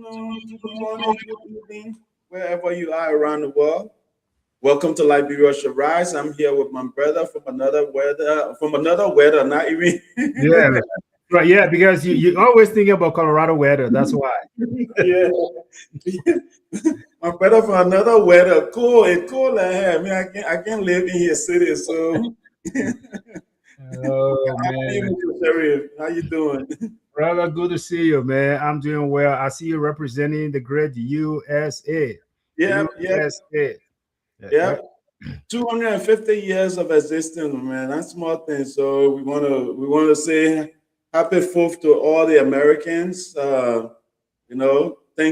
afternoon, good morning, good evening, wherever you are around the world. Welcome to Liberia Shall Rise. I'm here with my brother from another weather, not even. Yeah, right. Yeah, because you always thinking about Colorado weather. That's why. Yeah. My brother from another weather. Cool, it's cool like here. I mean, I can't live in here city, so Oh how are you, man, Mr. Sheriff? How you doing? brother, good to see you, man. I'm doing well. I see you representing the great USA. Yep, yep, USA. Yeah, yeah. yep. 250 years of existence, man. That's small thing. So we wanna say happy fourth to all the Americans. Thank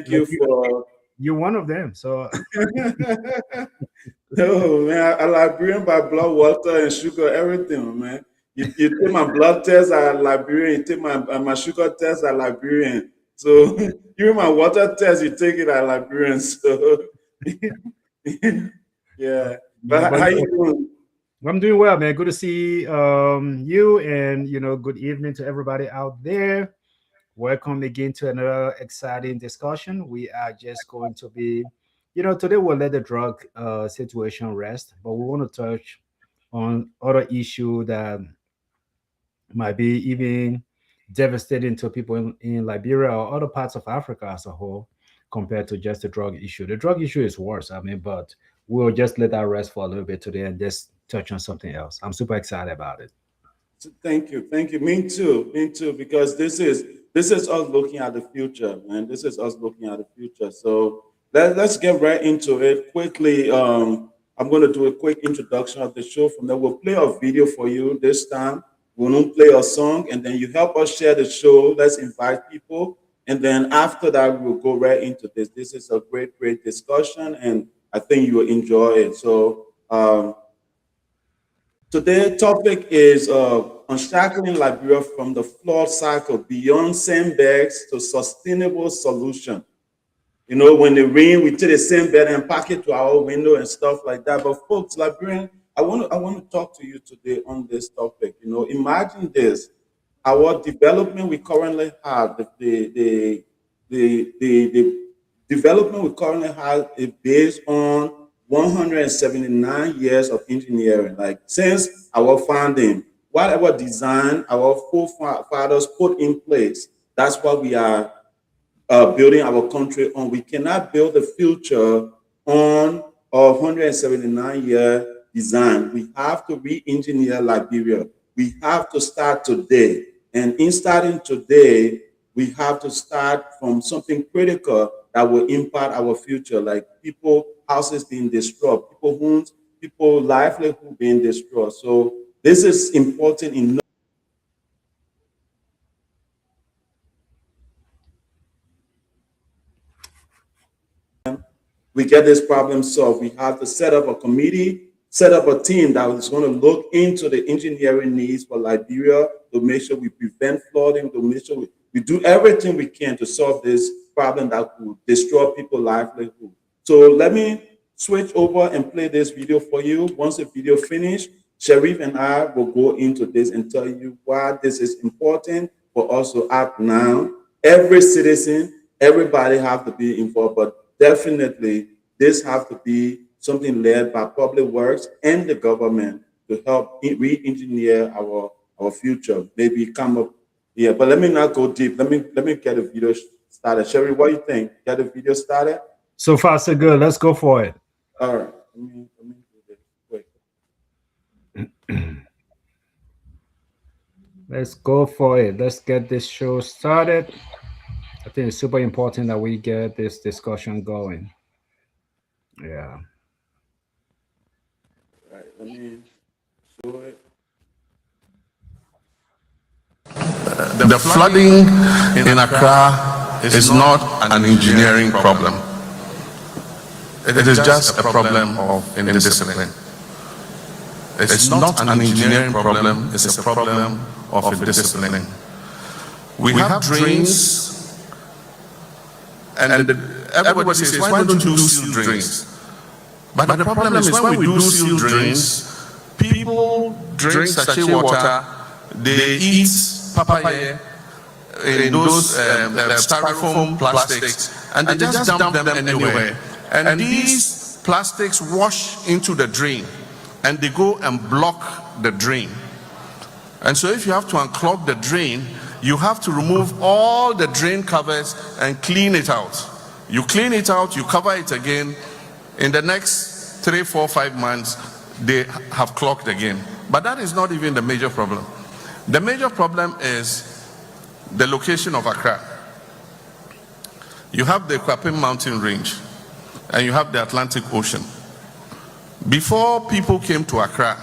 Like you for. you're one of them. So No, man, I Liberian by blood, water, and sugar, everything, man. You take my blood test at Liberian, you take my sugar test at Liberian. So even my water test, you take it at Liberian. So yeah. yeah, But but how you doing? I'm doing well, man. Good to see you, and good evening to everybody out there. Welcome again to another exciting discussion. We are just going to be, today we'll let the drug situation rest, but we want to touch on other issue that might be even devastating to people in Liberia or other parts of Africa as a whole, compared to just the drug issue. The drug issue is worse, I mean, but we'll just let that rest for a little bit today and just touch on something else. I'm super excited about it. Thank you. Me too. Because this is us looking at the future, man. This is us looking at the future. So let's get right into it quickly. I'm going to do a quick introduction of the show. From there, we'll play a video for you this time. We'll not play a song, and then you help us share the show. Let's invite people, and then after that, we'll go right into this. This is a great discussion, and I think you will enjoy it. So. Today's topic is unshackling Liberia from the flawed cycle beyond sandbags to sustainable solution. When it rain, we take the same bed and pack it to our window and stuff like that. But folks, Liberian, I want to talk to you today on this topic. Imagine this: our development we currently have, the development we currently have is based on 179 years of engineering. Like since our founding, whatever design our forefathers put in place, that's what we are building our country on. We cannot build the future on a 179-year design. We have to re-engineer Liberia. We have to start today. And in starting today, we have to start from something critical that will impact our future, like people, houses being destroyed, people homes, people livelihood being destroyed. So this is important in we get this problem solved. We have to set up a committee, set up a team that is going to look into the engineering needs for Liberia to make sure we prevent flooding, to make sure we do everything we can to solve this problem that could destroy people's livelihood. So let me switch over and play this video for you. Once the video finished, Sharif and I will go into this and tell you why this is important for us to act now. Every citizen, everybody have to be involved, but definitely this have to be something led by public works and the government to help re-engineer our future. Maybe come up, yeah. But let me not go deep. Let me get the video started. Sherry, what do you think? Get the video started. So far, so good. Let's go for it. All right. Let me do this quick. Let's go for it. Let's get this show started. I think it's super important that we get this discussion going. Yeah. All right. Let me show it. The flooding in Accra is not an engineering problem. It is just a problem of indiscipline. It's not an engineering problem, it's a problem of indiscipline. We have drains, and everybody says, why don't you seal drains? But the problem is when we do seal drains, people drink sachet water, they eat papaya in those styrofoam plastics, and they just dump them anywhere. And these plastics wash into the drain, and they go and block the drain. And so if you have to unclog the drain, you have to remove all the drain covers and clean it out. You clean it out, you cover it again. In the next 3, 4, 5 months, they have clogged again. But that is not even the major problem. The major problem is the location of Accra. You have the Kwapim mountain range, and you have the Atlantic Ocean. Before people came to Accra,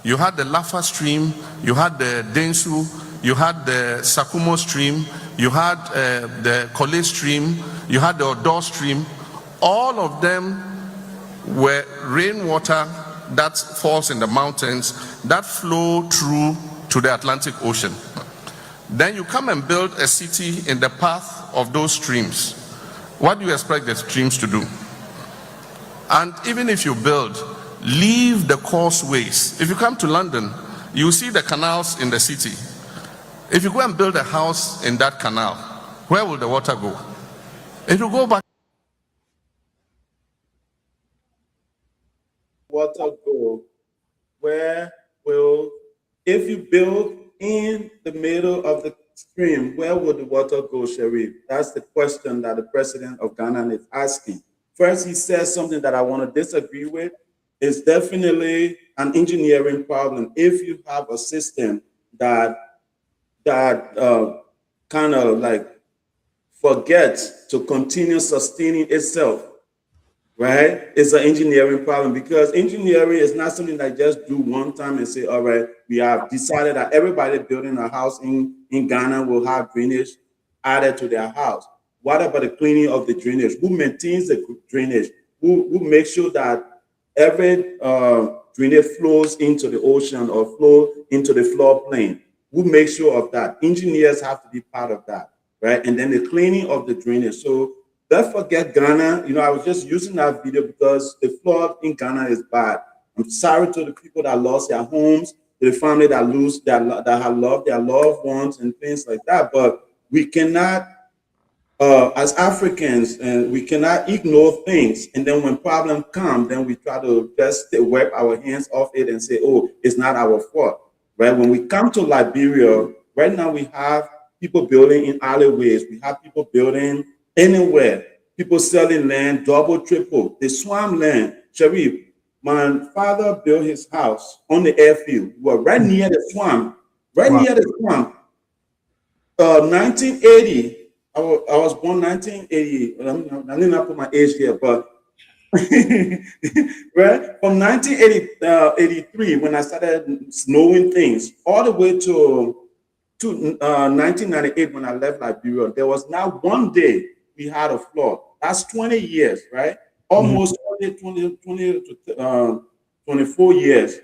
you had the Lafa stream, you had the Densu, you had the Sakumo stream, you had the Kole stream, you had the Odo stream. All of them were rainwater that falls in the mountains that flow through to the Atlantic Ocean. Then you come and build a city in the path of those streams. What do you expect the streams to do? And even if you build, leave the causeways. If you come to London, you see the canals in the city. If you go and build a house in that canal, where will the water go? If you go back, water go? Where will, if you build in the middle of the stream, where would the water go, Sharif? That's the question that the president of Ghana is asking. First, he says something that I want to disagree with. It's definitely an engineering problem. If you have a system that kind of like forgets to continue sustaining itself, right? It's an engineering problem, because engineering is not something that just do one time and say, all right, we have decided that everybody building a house in Ghana will have drainage added to their house. What about the cleaning of the drainage? Who maintains the drainage? Who makes sure that every drainage flows into the ocean or flow into the floodplain? Who makes sure of that? Engineers have to be part of that, right? And then the cleaning of the drainage. So let's forget Ghana. You know, I was just using that video because the flood in Ghana is bad. I'm sorry to the people that lost their homes, to the family that have lost their loved ones and things like that. But we cannot, as Africans, we cannot ignore things. And then when problems come, then we try to just wipe our hands off it and say, oh, it's not our fault, right? When we come to Liberia, right now we have people building in alleyways. We have people building anywhere. People selling land, double, triple. They swam land. Sharif, my father built his house on the airfield. We were right near the swamp. Right near the swamp. 1980. I was born 1980. I did not put my age here, but right from 1983 when I started knowing things, all the way to 1998 when I left Liberia, there was not one day we had a flood. That's 20 years, right? Almost 20 to 24 years.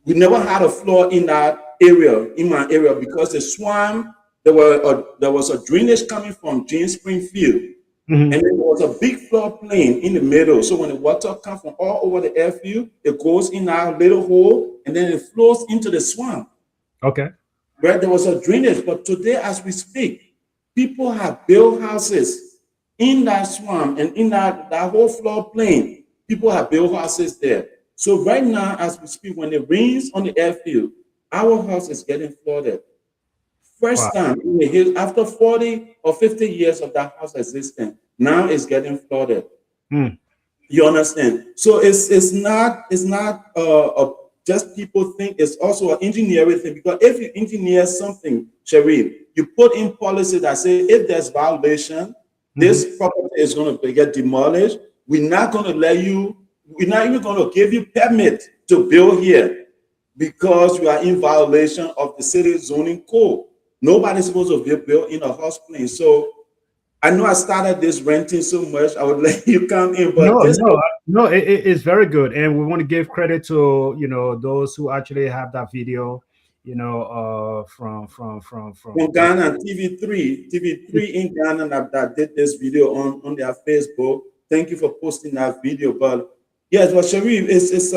We never had a flood in that area, in my area, because the swamp, there was a drainage coming from James Springfield. And then there was a big floodplain in the middle. So when the water comes from all over the airfield, it goes in our little hole and then it flows into the swamp. Okay. Right? There was a drainage. But today, as we speak, people have built houses in that swamp and in that whole floodplain. People have built houses there. So right now, as we speak, when it rains on the airfield, our house is getting flooded. First time in the hills, after 40 or 50 years of that house existing, now it's getting flooded. You understand? So it's not just people think, it's also an engineering thing, because if you engineer something, Sharif, you put in policy that say if there's violation, this property is going to get demolished. We're not going to let you, we're not even going to give you permit to build here because you are in violation of the city zoning code. Nobody's supposed to be built in a house plane. So I know I started this renting so much. I would let you come in, but no, it's very good, and we want to give credit to those who actually have that video, from Ghana, TV3 in Ghana that did this video on their Facebook. Thank you for posting that video. But yes, but Sharif, it's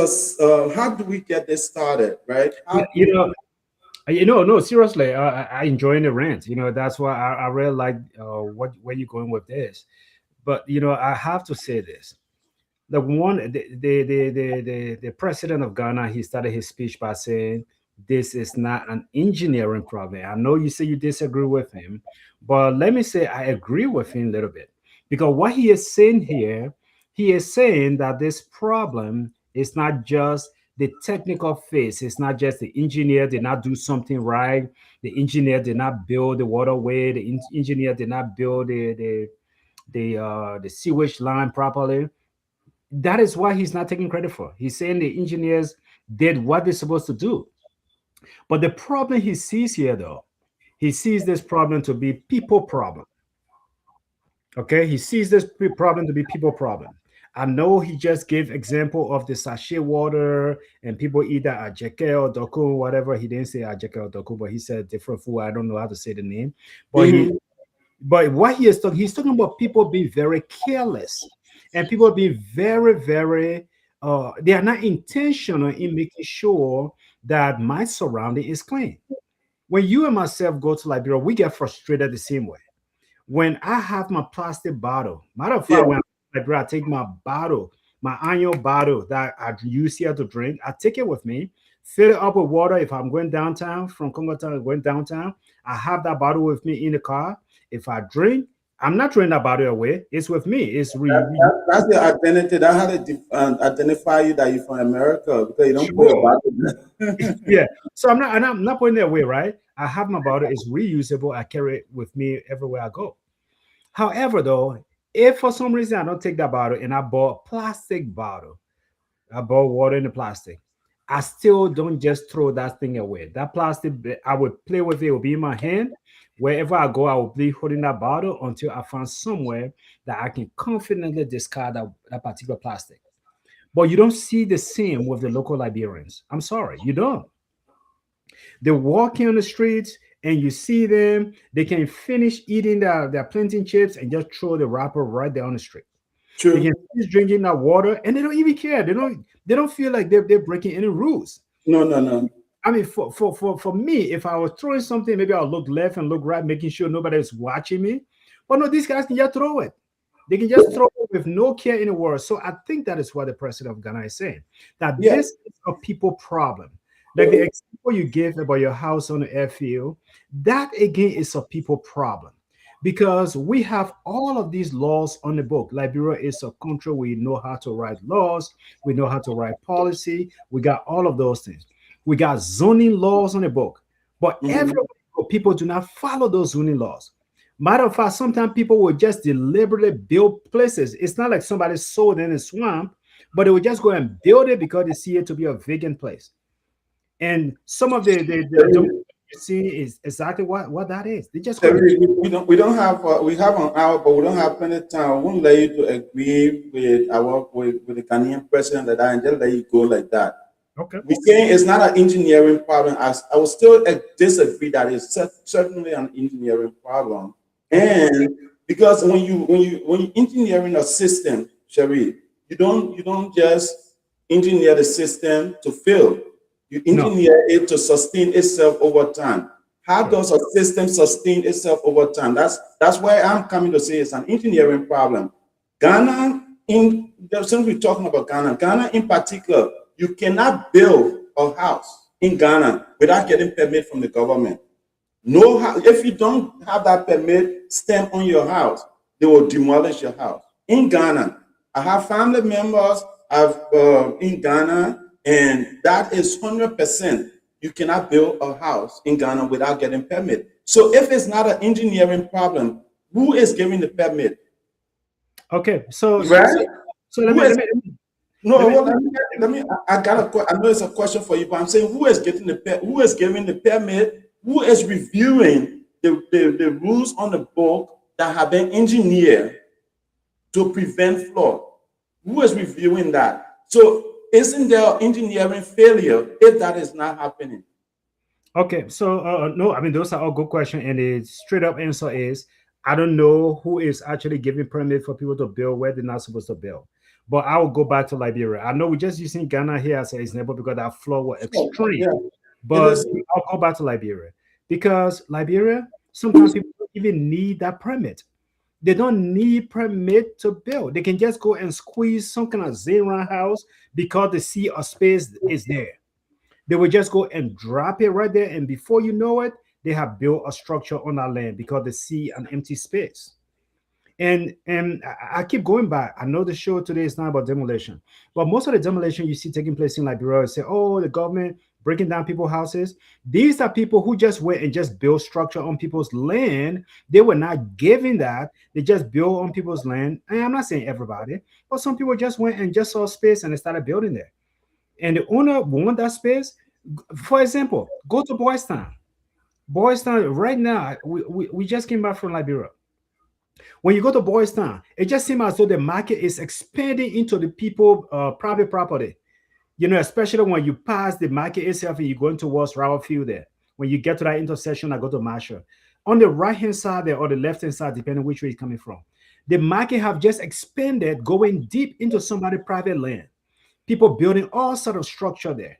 how do we get this started, right? No, seriously, I enjoy the rant. That's why I really like where you're going with this. But I have to say this. The president of Ghana, he started his speech by saying this is not an engineering problem. I know you say you disagree with him, but let me say I agree with him a little bit, because what he is saying here, he is saying that this problem is not just the technical phase. It's not just the engineer did not do something right. The engineer did not build the waterway. The engineer did not build the sewage line properly. That is why he's not taking credit for. He's saying the engineers did what they're supposed to do. But the problem he sees here, though, he sees this problem to be people problem. Okay, he sees this problem to be people problem. I know he just gave example of the sachet water and people eat that ajeke or doku, whatever. He didn't say ajeke or doku, but he said different food. I don't know how to say the name. But but what he is talking, he's talking about people being very careless and people being very, very they are not intentional in making sure that my surrounding is clean. When you and myself go to Liberia, we get frustrated the same way. When I have my plastic bottle, matter of Yeah. fact, when I take my bottle, my annual bottle that I use here to drink, I take it with me, fill it up with water. If I'm going downtown from Congo Town, going downtown, I have that bottle with me in the car. If I drink, I'm not throwing that bottle away. It's with me. It's That's the identity. That how they identify you that you're from America, because you don't put a sure. bottle. Yeah. So I'm not putting it away, right? I have my bottle. It's reusable. I carry it with me everywhere I go. However, though, if for some reason I don't take that bottle and I bought a plastic bottle, I bought water in the plastic, I still don't just throw that thing away. That plastic, I would play with it. It will be in my hand. Wherever I go, I will be holding that bottle until I find somewhere that I can confidently discard that particular plastic. But you don't see the same with the local Liberians. I'm sorry, you don't. They're walking on the streets and you see them, they can finish eating their plantain chips and just throw the wrapper right there on the street. They True. can finish drinking that water and they don't even care. They don't feel like they're breaking any rules. No, no, no. I mean, for me, if I was throwing something, maybe I'll look left and look right, making sure nobody's watching me. But no, these guys can just throw it. They can just throw it with no care in the world. So I think that is what the president of Ghana is saying. That Yeah. this is a people problem. Like the example you gave about your house on the airfield, that again is a people problem. Because we have all of these laws on the book. Liberia is a country we know how to write laws, we know how to write policy, we got all of those things. We got zoning laws on the book, but everywhere people do not follow those zoning laws. Matter of fact, sometimes people will just deliberately build places. It's not like somebody sold in a swamp, but they will just go and build it because they see it to be a vacant place. And some of the you see is exactly what that is. They just go and, We don't have we have an hour, but we don't have plenty of time. I won't let you to agree with with the Ghanaian president like that and just let you go like that. okay. We saying it's not an engineering problem. I will still disagree that it's certainly an engineering problem. And because when you engineering a system, Sherry, you don't just engineer the system to fail. You No. engineer it to sustain itself over time. How does a system sustain itself over time? That's why I'm coming to say it's an engineering problem. Ghana, since we're talking about Ghana in particular, you cannot build a house in Ghana without getting permit from the government. No, if you don't have that permit stamp on your house, they will demolish your house. In Ghana, I have family members in Ghana, and that is 100%. You cannot build a house in Ghana without getting permit. So if it's not an engineering problem, who is giving the permit? Okay. So Right? let Who me, is let me No, let me well, let me. I got I know it's a question for you, but I'm saying who is getting who is giving the permit? Who is reviewing the rules on the book that have been engineered to prevent flood? Who is reviewing that? So isn't there engineering failure if that is not happening? Okay, so no, I mean those are all good questions, and the straight up answer is I don't know who is actually giving permit for people to build where they're not supposed to build. But I will go back to Liberia. I know we're just using Ghana here as an example because that flow was Oh, extreme. yeah, it But is. I'll go back to Liberia because Liberia sometimes people don't even need that permit. They don't need permit to build. They can just go and squeeze some kind of Zara house because the sea or space is there. They will just go and drop it right there, and before you know it, they have built a structure on that land because they see an empty space. And I keep going back. I know the show today is not about demolition, but most of the demolition you see taking place in Liberia say, "Oh, the government breaking down people's houses." These are people who just went and just built structure on people's land. They were not given that. They just built on people's land. And I'm not saying everybody, but some people just went and just saw space and they started building there. And the owner want that space. For example, go to Boys Town. Boys Town right now. We just came back from Liberia. When you go to Boys Town, it just seems as though the market is expanding into the people private property. You know, especially when you pass the market itself and you're going towards Robert Field there. When you get to that intersection, I go to Marshall. On the right hand side there or the left hand side, depending which way it's coming from, the market have just expanded, going deep into somebody's private land. People building all sort of structure there.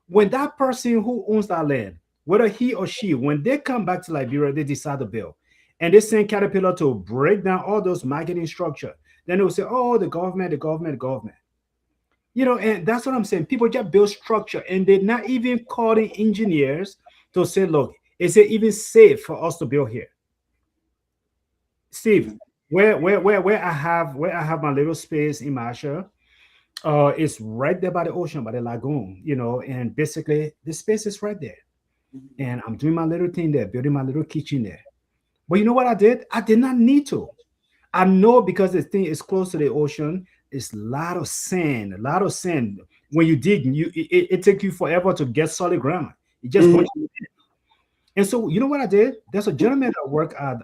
When that person who owns that land, whether he or she, when they come back to Liberia, they decide to build. And they send Caterpillar to break down all those marketing structure. Then they will say, oh, the government, the government, the government. You know, and that's what I'm saying. People just build structure and they're not even calling engineers to say, look, is it even safe for us to build here? Steve, where I have my little space in Marshall, it's right there by the ocean, by the lagoon, you know, and basically the space is right there. And I'm doing my little thing there, building my little kitchen there. But you know what I did? I did not need to. I know because the thing is close to the ocean, it's a lot of sand, a lot of sand. When you dig, it takes you forever to get solid ground. It just bunch of- And so you know what I did? There's a gentleman that work at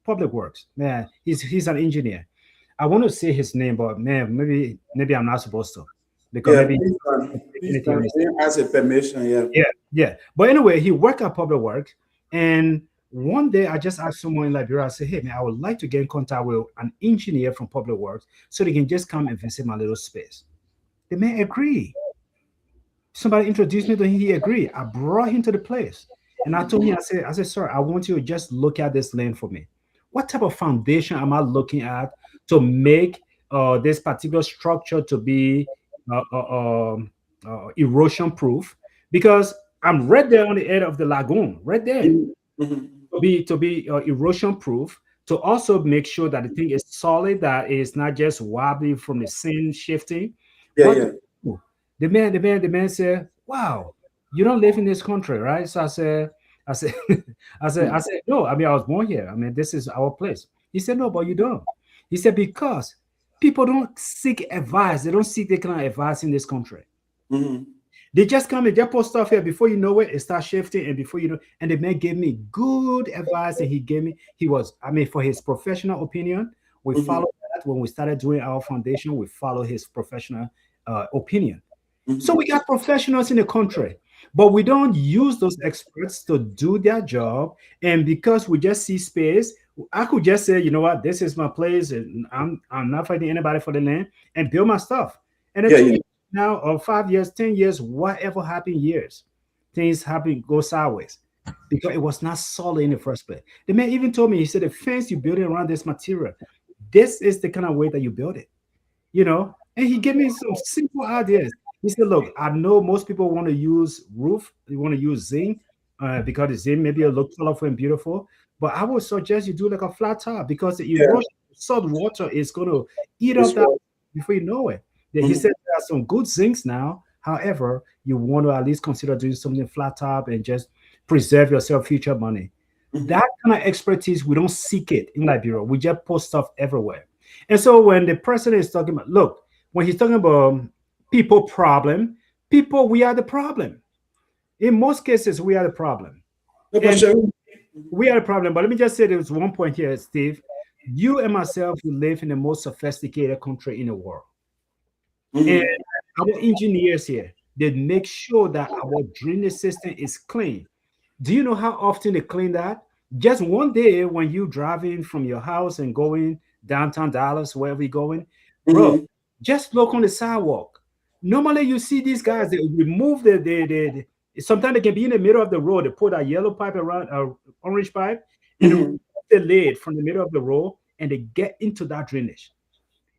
Public Works. Man, he's an engineer. I want to say his name, but man, maybe I'm not supposed to because Yeah, maybe please can. He has a permission, yeah. yeah. But anyway, he worked at Public Works, and one day I just asked someone in Liberia, I said, hey man, I would like to get in contact with an engineer from Public Works so they can just come and visit my little space. The man agreed. Somebody introduced me to him, he agreed. I brought him to the place. And I told him, I said, sir, I want you to just look at this land for me. What type of foundation am I looking at to make this particular structure to be erosion proof? Because I'm right there on the edge of the lagoon, right there, to be erosion proof. To also make sure that the thing is solid, that it's not just wobbly from the sand shifting. Yeah. The man said, "Wow, you don't live in this country, right?" So I said, no. I mean, I was born here. I mean, this is our place. He said, no, but you don't. He said because people don't seek advice. They don't seek the kind of advice in this country. They just come and just put stuff here. Before you know it, it starts shifting, and before you know, and the man gave me good advice, and for his professional opinion, we followed that when we started doing our foundation. We follow his professional opinion. So we got professionals in the country, but we don't use those experts to do their job. And because we just see space, I could just say, you know what, this is my place, and I'm not fighting anybody for the land, and build my stuff. And then now, or 5 years, 10 years, whatever happened years, things happen, go sideways because it was not solid in the first place. The man even told me, he said, the fence you building around this material, this is the kind of way that you build it, you know. And he gave me some simple ideas. He said, look, I know most people want to use roof, they want to use zinc because the zinc maybe it look colorful and beautiful, but I would suggest you do like a flat top because the erosion, salt water is going to eat up that before you know it. Then he said there are some good zincs now. However, you want to at least consider doing something flat top and just preserve yourself future money. That kind of expertise, we don't seek it in Liberia. We just post stuff everywhere. And so when the president is talking about, look, when he's talking about people problem, we are the problem. In most cases, we are the problem. We are the problem. But let me just say there's one point here, Steve. You and myself, we live in the most sophisticated country in the world. And our engineers here, they make sure that our drainage system is clean. Do you know how often they clean that? Just one day when you driving from your house and going downtown Dallas, wherever you're going, bro, just look on the sidewalk. Normally you see these guys, they remove sometimes they can be in the middle of the road, they put a yellow pipe around, orange pipe, and the lid from the middle of the road and they get into that drainage.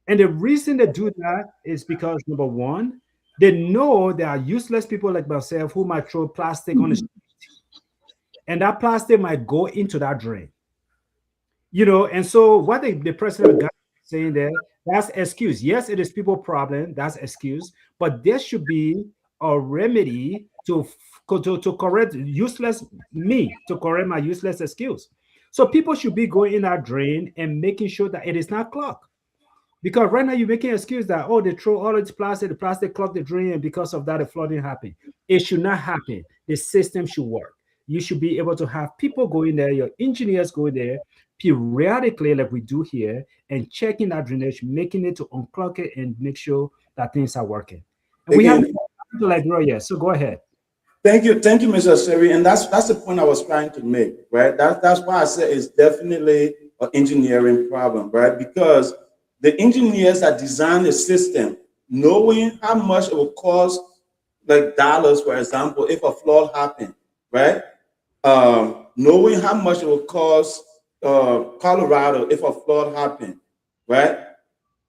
And the reason they do that is because number one, they know there are useless people like myself who might throw plastic on the street, and that plastic might go into that drain. And so what the president of Ghana is saying there, that's excuse. Yes, it is people problem, that's excuse, but there should be a remedy to correct useless me, to correct my useless excuse. So people should be going in that drain and making sure that it is not clogged. Because right now you're making an excuse that, oh, they throw all this plastic, the plastic clogged the drain, and because of that, the flooding happened. It should not happen. The system should work. You should be able to have people go in there, your engineers go there periodically, like we do here, and checking that drainage, making it to unclog it and make sure that things are working. And we have Again, to like Roya, so go ahead. thank you, Mr. Sherry, and that's the point I was trying to make, right? That's why I said it's definitely an engineering problem, right? Because the engineers that design the system, knowing how much it will cost, like dollars, for example, if a flood happened, right? Knowing how much it will cost Colorado if a flood happened, right?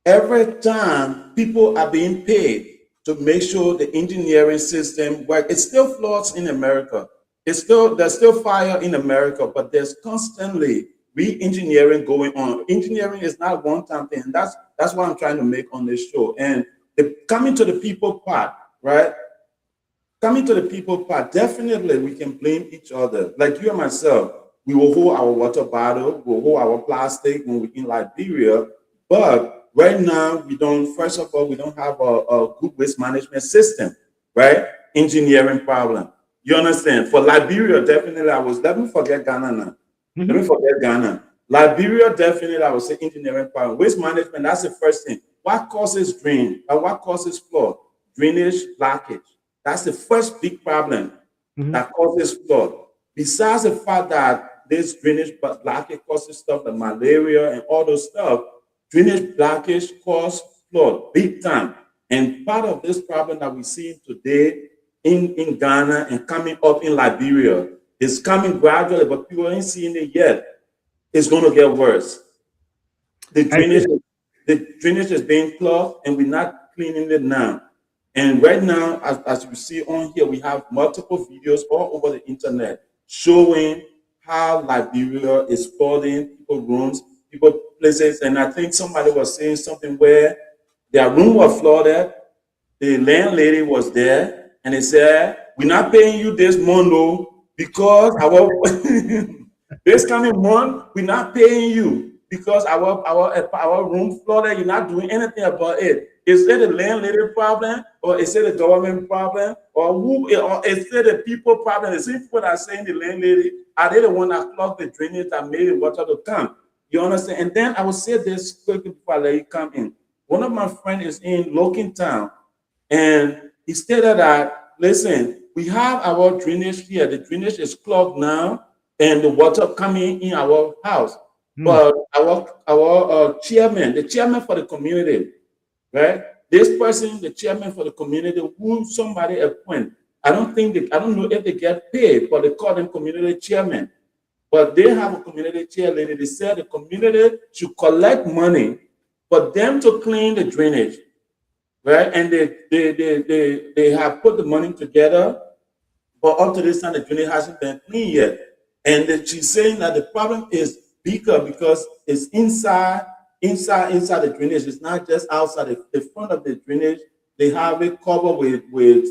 Every time people are being paid to make sure the engineering system work. It still floods in America. There's still fire in America, but there's constantly re-engineering going on. Engineering is not one-time thing. That's what I'm trying to make on this show. And coming to the people part, right? Coming to the people part, definitely we can blame each other. Like you and myself, we will hold our water bottle, we'll hold our plastic when we're in Liberia, but right now we don't. First of all, we don't have a good waste management system, right? Engineering problem. You understand? For Liberia, definitely, let me forget Ghana now. Mhm. Let me forget Ghana. Liberia, definitely, I would say engineering problem. Waste management, that's the first thing. What causes drain? Or what causes flood? Drainage blockage. That's the first big problem Mhm. that causes flood. Besides the fact that this drainage blockage causes stuff like malaria and all those stuff, drainage blockage causes flood big time. And part of this problem that we see today in Ghana and coming up in Liberia is coming gradually, but people ain't seeing it yet. It's going to get worse. The drainage is being clogged, and we're not cleaning it now. And right now, as you see on here, we have multiple videos all over the internet showing how Liberia is flooding people's rooms, people places. And I think somebody was saying something where their room was flooded. The landlady was there, and they said, "We're not paying you this month, though, because our this coming month we're not paying you because our room flooded. You're not doing anything about it. Is it the landlady problem, or is it the government problem, or or is it the people problem? Is it people that are saying the landlady? Are they the one that clogged the drainage that made the water to come? You understand? And then I will say this quickly before I let you come in. One of my friends is in Logan Town, and he stated that, listen, we have our drainage here. The drainage is clogged now, and the water coming in our house. But our chairman, the chairman for the community, right? This person, the chairman for the community, who somebody appoint. I don't know if they get paid, but they call them community chairman. But they have a community chair lady. They said the community should collect money for them to clean the drainage, right? And they have put the money together, but up to this time, the drainage hasn't been clean yet. And she's saying that the problem is bigger because it's inside the drainage. It's not just outside. The front of the drainage, they have it covered with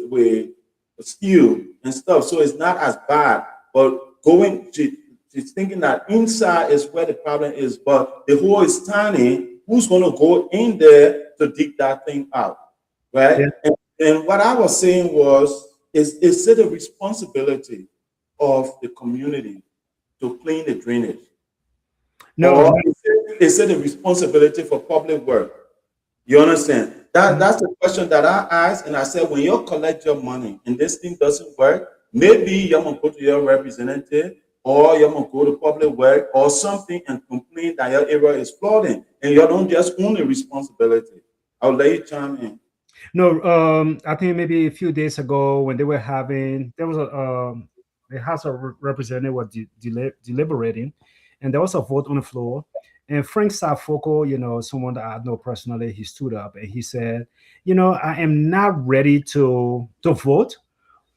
steel and stuff, so it's not as bad. But she's thinking that inside is where the problem is, but the hole is tiny. Who's going to go in there to dig that thing out, right? Yeah. And what I was saying was, is it a responsibility of the community to clean the drainage? No, Or is it a responsibility for public work? You understand? That's the question that I asked, and I said, when you collect your money and this thing doesn't work, maybe you're gonna go to your representative, or you're gonna go to public work or something and complain that your area is flooding, and you don't just own the responsibility. I'll let you chime in. No, I think maybe a few days ago when they were having, there was a House of Representative was deliberating, and there was a vote on the floor. And Frank Sarfoko, someone that I know personally, he stood up and he said, I am not ready to vote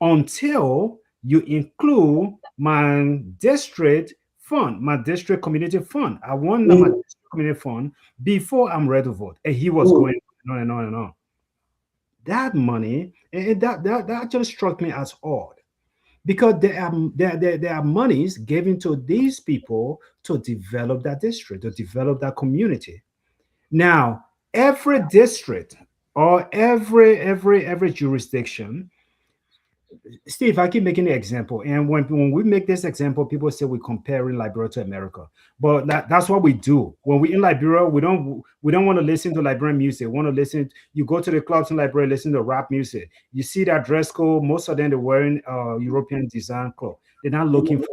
until you include my district fund, my district community fund. I want my Mm, district community fund before I'm ready to vote. And he was mm, going on and on and on. That money, and that just struck me as odd because there are monies given to these people to develop that district, to develop that community. Now, every district or every jurisdiction, Steve, I keep making the example, and when we make this example, people say we're comparing Liberia to America, but that's what we do. When we in Liberia, we don't want to listen to Liberian music. We want to listen. You go to the clubs in Liberia, listen to rap music. You see that dress code. Most of them they're wearing European design clothes. They're not looking mm,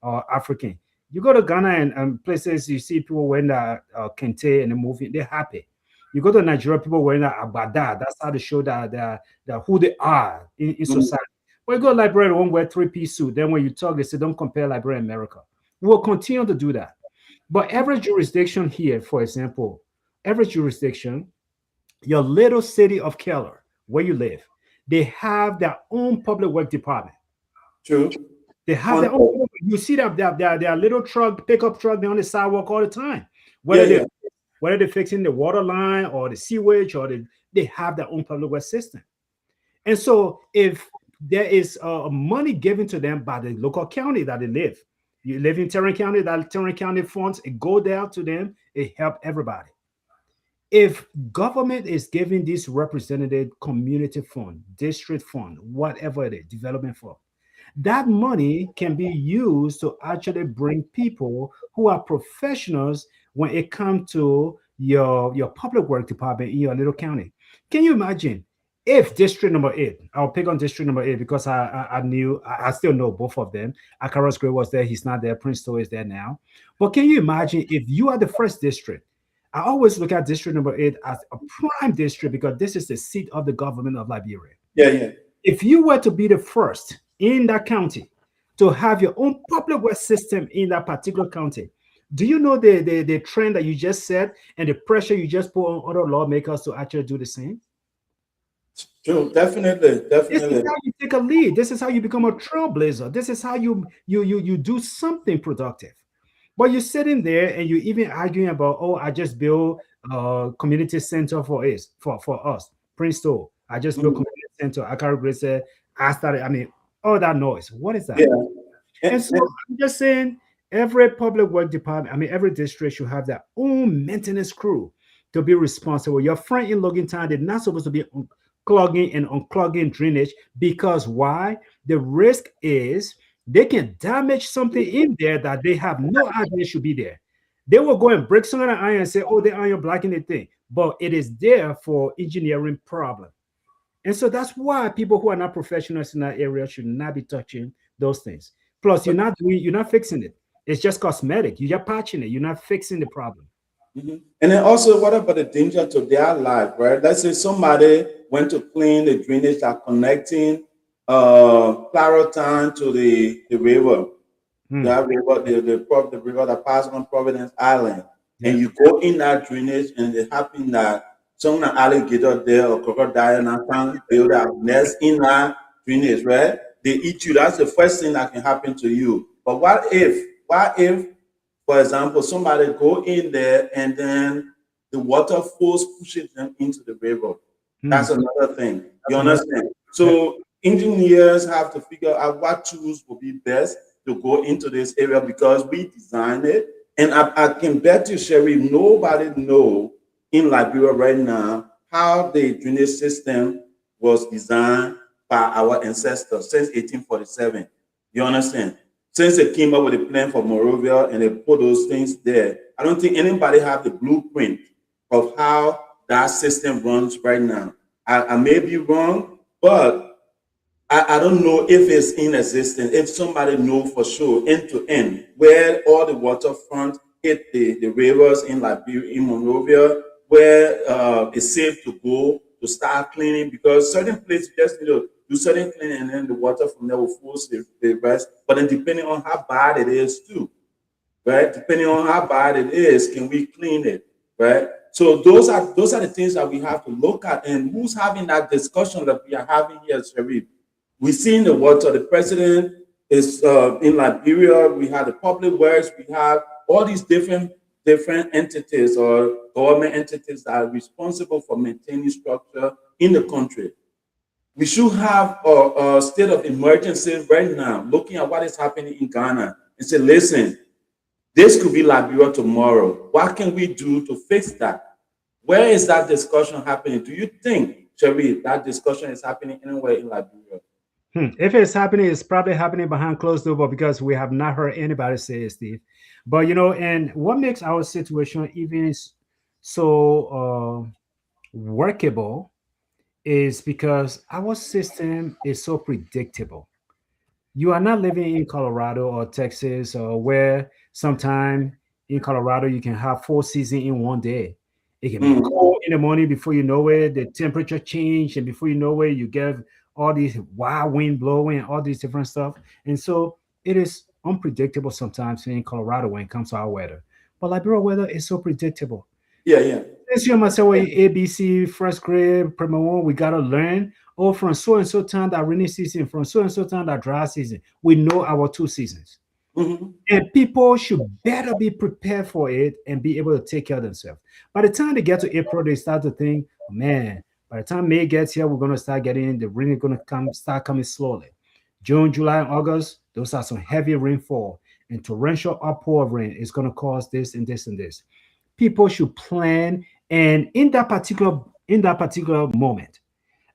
for African. You go to Ghana and places, you see people wearing that kente and they're moving. They're happy. You go to Nigeria, people wearing that abada. That's how they show that who they are in mm. society. When you go to Liberia, they won't wear three-piece suit. Then when you talk, they say, don't compare Liberia and America. We'll continue to do that. But every jurisdiction here, for example, every jurisdiction, your little city of Keller, where you live, they have their own public work department. True. They have their own. 100. You see that their little truck, pickup truck, they're on the sidewalk all the time. Yeah, Whether they yeah. whether they're fixing the water line or the sewage, or they have their own public work system. And so if there is money given to them by the local county that they live, you live in Tarrant County, that Tarrant County funds, it go there to them, it help everybody. If government is giving this representative community fund, district fund, whatever it is, development fund, that money can be used to actually bring people who are professionals when it comes to your public work department in your little county. Can you imagine if district number 8, I'll pick on district number 8 because I still know both of them. Akaros Gray was there, he's not there, Prince Stowe is there now. But can you imagine if you are the first district? I always look at district number 8 as a prime district because this is the seat of the government of Liberia. Yeah, yeah. If you were to be the first in that county to have your own public works system in that particular county, do you know the trend that you just said and the pressure you just put on other lawmakers to actually do the same? True. Definitely. This is Definitely. how you take a lead. This is how you become a trailblazer. This is how you do something productive. But you're sitting there and you're even arguing about, oh, I just built a community center for us, Prince Stowe. I just built Mm, community center. I can't really say I started. I mean, all that noise. What is that? yeah. And so I'm just saying, every public work department, I mean, every district should have their own maintenance crew to be responsible. Your friend in Logan Town, they're not supposed to be clogging and unclogging drainage because why? The risk is they can damage something in there that they have no idea should be there. They will go and break some of the iron and say, oh, the iron blocking the thing. But it is there for engineering problem. And so that's why people who are not professionals in that area should not be touching those things. Plus, you're not fixing it. It's just cosmetic. You're just patching it. You're not fixing the problem. Mhm. And then also, what about the danger to their life, right? Let's say somebody went to clean the drainage that connecting Clarotown to the river, Hmm. that river, the river that passes on Providence Island, Yeah. and you go in that drainage, and it happens that some alligator there or crocodile and can build a nest in that drainage, right? They eat you. That's the first thing that can happen to you. But what if, for example, somebody go in there and then the water force pushes them into the river? Hmm. That's another thing. You That's another. understand? Yeah. So engineers have to figure out what tools will be best to go into this area because we designed it. And I can bet you, Sherry, nobody know in Liberia right now how the drainage system was designed by our ancestors since 1847. You understand? Since they came up with a plan for Morovia and they put those things there, I don't think anybody have the blueprint of how that system runs right now. I may be wrong, but I don't know if it's in existence. If somebody know for sure end to end where all the waterfront hit the rivers in Liberia, in Monrovia, where it's safe to go to start cleaning because certain places just need to do certain cleaning and then the water from there will force the rest. But then depending on how bad it is too. right? Depending on how bad it is, can we clean it, right? So those are the things that we have to look at. And who's having that discussion that we are having here, Sharif? We see in the water, the president is in Liberia. We have the public works. We have all these different entities or government entities that are responsible for maintaining structure in the country. We should have a state of emergency right now, looking at what is happening in Ghana, and say, listen, this could be Liberia tomorrow. What can we do to fix that? Where is that discussion happening? Do you think, Sharif, that discussion is happening anywhere in Liberia? If it's happening, it's probably happening behind closed door because we have not heard anybody say it, Steve. But and what makes our situation even so workable is because our system is so predictable. You are not living in Colorado or Texas or where sometime in Colorado you can have 4 seasons in one day. It can be cold in the morning before you know it, the temperature change, and before you know it, you get all these wild wind blowing, all these different stuff. And so it is unpredictable sometimes in Colorado when it comes to our weather. But Liberia weather is so predictable. Yeah, yeah. This year, myself, ABC, first grade, primary one, we gotta learn. Oh, from so and so time that rainy season, from so and so time that dry season. We know our 2 seasons. And people should better be prepared for it and be able to take care of themselves. By the time they get to April, they start to think, man, by the time May gets here, we're gonna start getting the rain is gonna start coming slowly. June, July, and August, those are some heavy rainfall and torrential outpour of rain is gonna cause this and this and this. People should plan, and in that particular moment,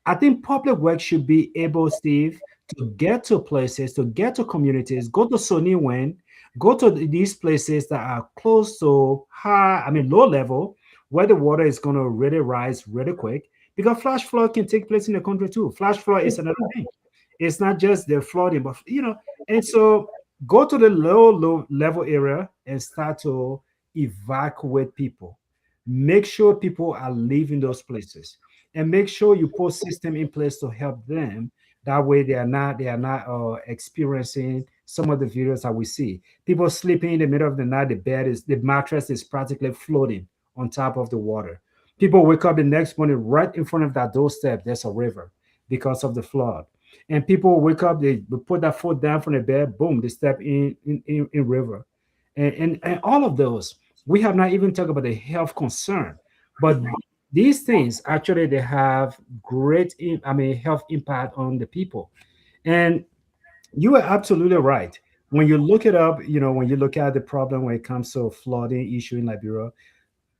I think public work should be able, Steve, to get to places, to get to communities, go to Sony Wen, go to these places that are close to low level, where the water is going to really rise really quick. Because flash flood can take place in the country too. Flash flood is another thing. It's not just the flooding, but and so go to the low level area and start to evacuate people. Make sure people are leaving those places and make sure you put system in place to help them. That way they are not experiencing some of the videos that we see. People sleeping in the middle of the night, the mattress is practically floating on top of the water. People wake up the next morning right in front of that doorstep. There's a river because of the flood. And people wake up, they put that foot down from the bed, boom, they step in river. And all of those, we have not even talked about the health concern. But these things actually they have great health impact on the people. And you are absolutely right. When you look it up, when you look at the problem when it comes to flooding issue in Liberia,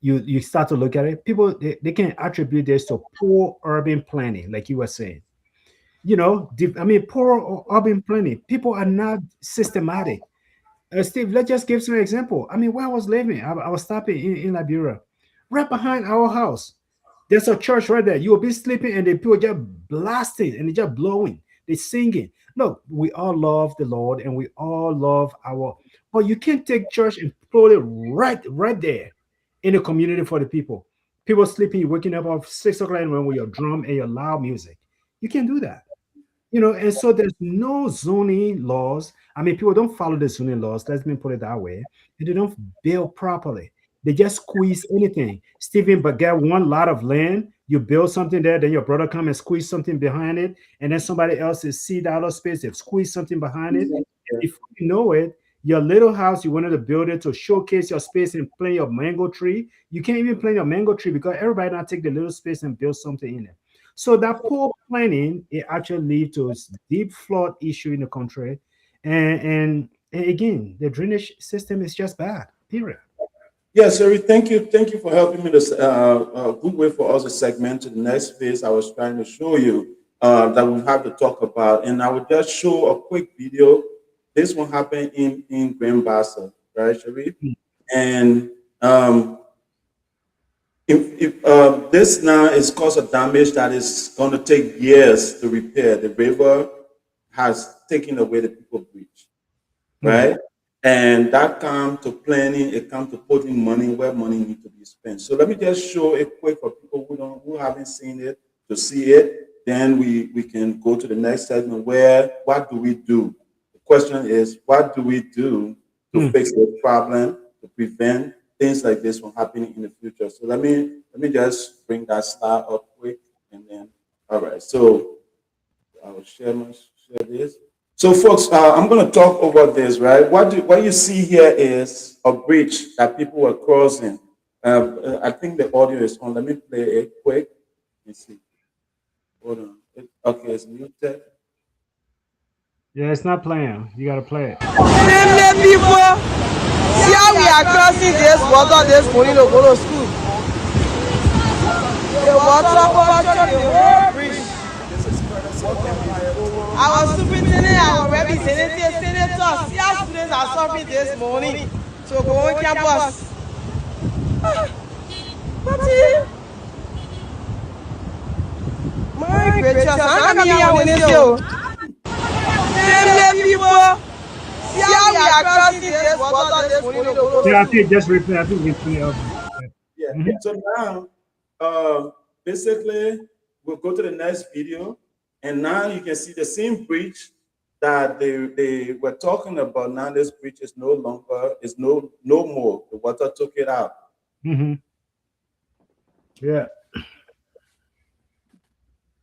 you start to look at it. People they can attribute this to poor urban planning, like you were saying. Poor urban planning. People are not systematic. Steve, let's just give some example. Where I was living, I was stopping in Liberia, right behind our house. There's a church right there. You will be sleeping and the people just blasting and they just blowing. They singing. Look, we all love the Lord and we all love but you can't take church and put it right there in the community for the people. People sleeping, waking up at 6 o'clock in the morning with your drum and your loud music. You can't do that. And so there's no zoning laws. People don't follow the zoning laws. Let me put it that way. And they don't build properly. They just squeeze anything. Stephen, but get one lot of land, you build something there, then your brother come and squeeze something behind it, and then somebody else is see the other space, they've squeezed something behind it. And before you know it, your little house, you wanted to build it to showcase your space and plant your mango tree. You can't even plant your mango tree because everybody now take the little space and build something in it. So that poor planning, it actually leads to deep flood issue in the country. And again, the drainage system is just bad, period. Yeah, Sherry, thank you. Thank you for helping me this good way for us to segment to the next phase I was trying to show you that we have to talk about. And I will just show a quick video. This one happened in Grand Bassa, right, Sherry? And if this now is caused a damage that is going to take years to repair. The river has taken away the people bridge, right? And that comes to planning, it comes to putting money where money needs to be spent. So let me just show it quick for people who haven't seen it to see it. Then we can go to the next segment where what do we do? The question is, what do we do to fix the problem, to prevent things like this from happening in the future. So let me just bring that slide up quick, and then all right. So I will share this. So, folks, I'm going to talk over this, right? What you see here is a bridge that people were crossing. I think the audio is on. Let me play it quick. Let me see. Hold on. Okay, it's muted. Yeah, it's not playing. You gotta play it. Namely, people, see how we are crossing this water this morning to go to school. The water overturned the whole bridge. Our superintendent, our representative, senators, see how students are suffering this morning to go on campus. My gracious, I'm coming here with you. Namely, people, see how we are crossing this water this morning to go to Yeah, I school. think just replay. I think replay of Yeah. Mhm. So now, basically, we'll go to the next video, and now you can see the same bridge that they were talking about. Now this bridge is no longer, is no more. The water took it out. Yeah.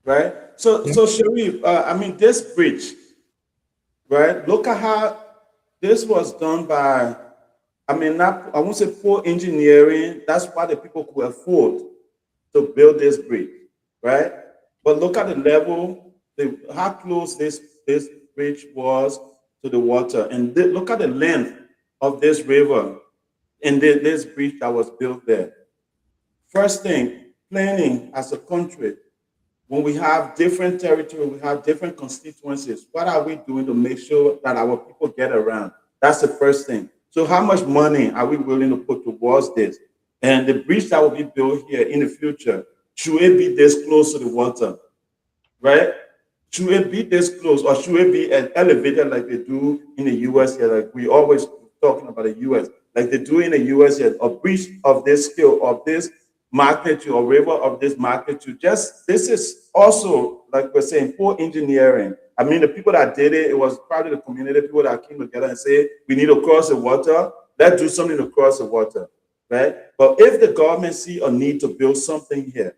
Right? So Sharif, I mean, this bridge, right? Look at how this was done by, I mean, not, I won't say poor engineering. That's why the people could afford to build this bridge, right? But look at the level, how close this bridge was to the water, and look at the length of this river and this bridge that was built there. First thing, planning as a country. When we have different territory, we have different constituencies. What are we doing to make sure that our people get around? That's the first thing. So how much money are we willing to put towards this? And the bridge that will be built here in the future, should it be this close to the water, right? Should it be this close, or should it be an elevator like they do in the US here? Like we always talking about the US, like they do in the US here, a bridge of this scale, of this magnitude, or river of this magnitude. Just this is also, like we're saying, poor engineering. I mean, the people that did it, it was probably the community people that came together and say, we need to cross the water. Let's do something to cross the water, right? But if the government see a need to build something here,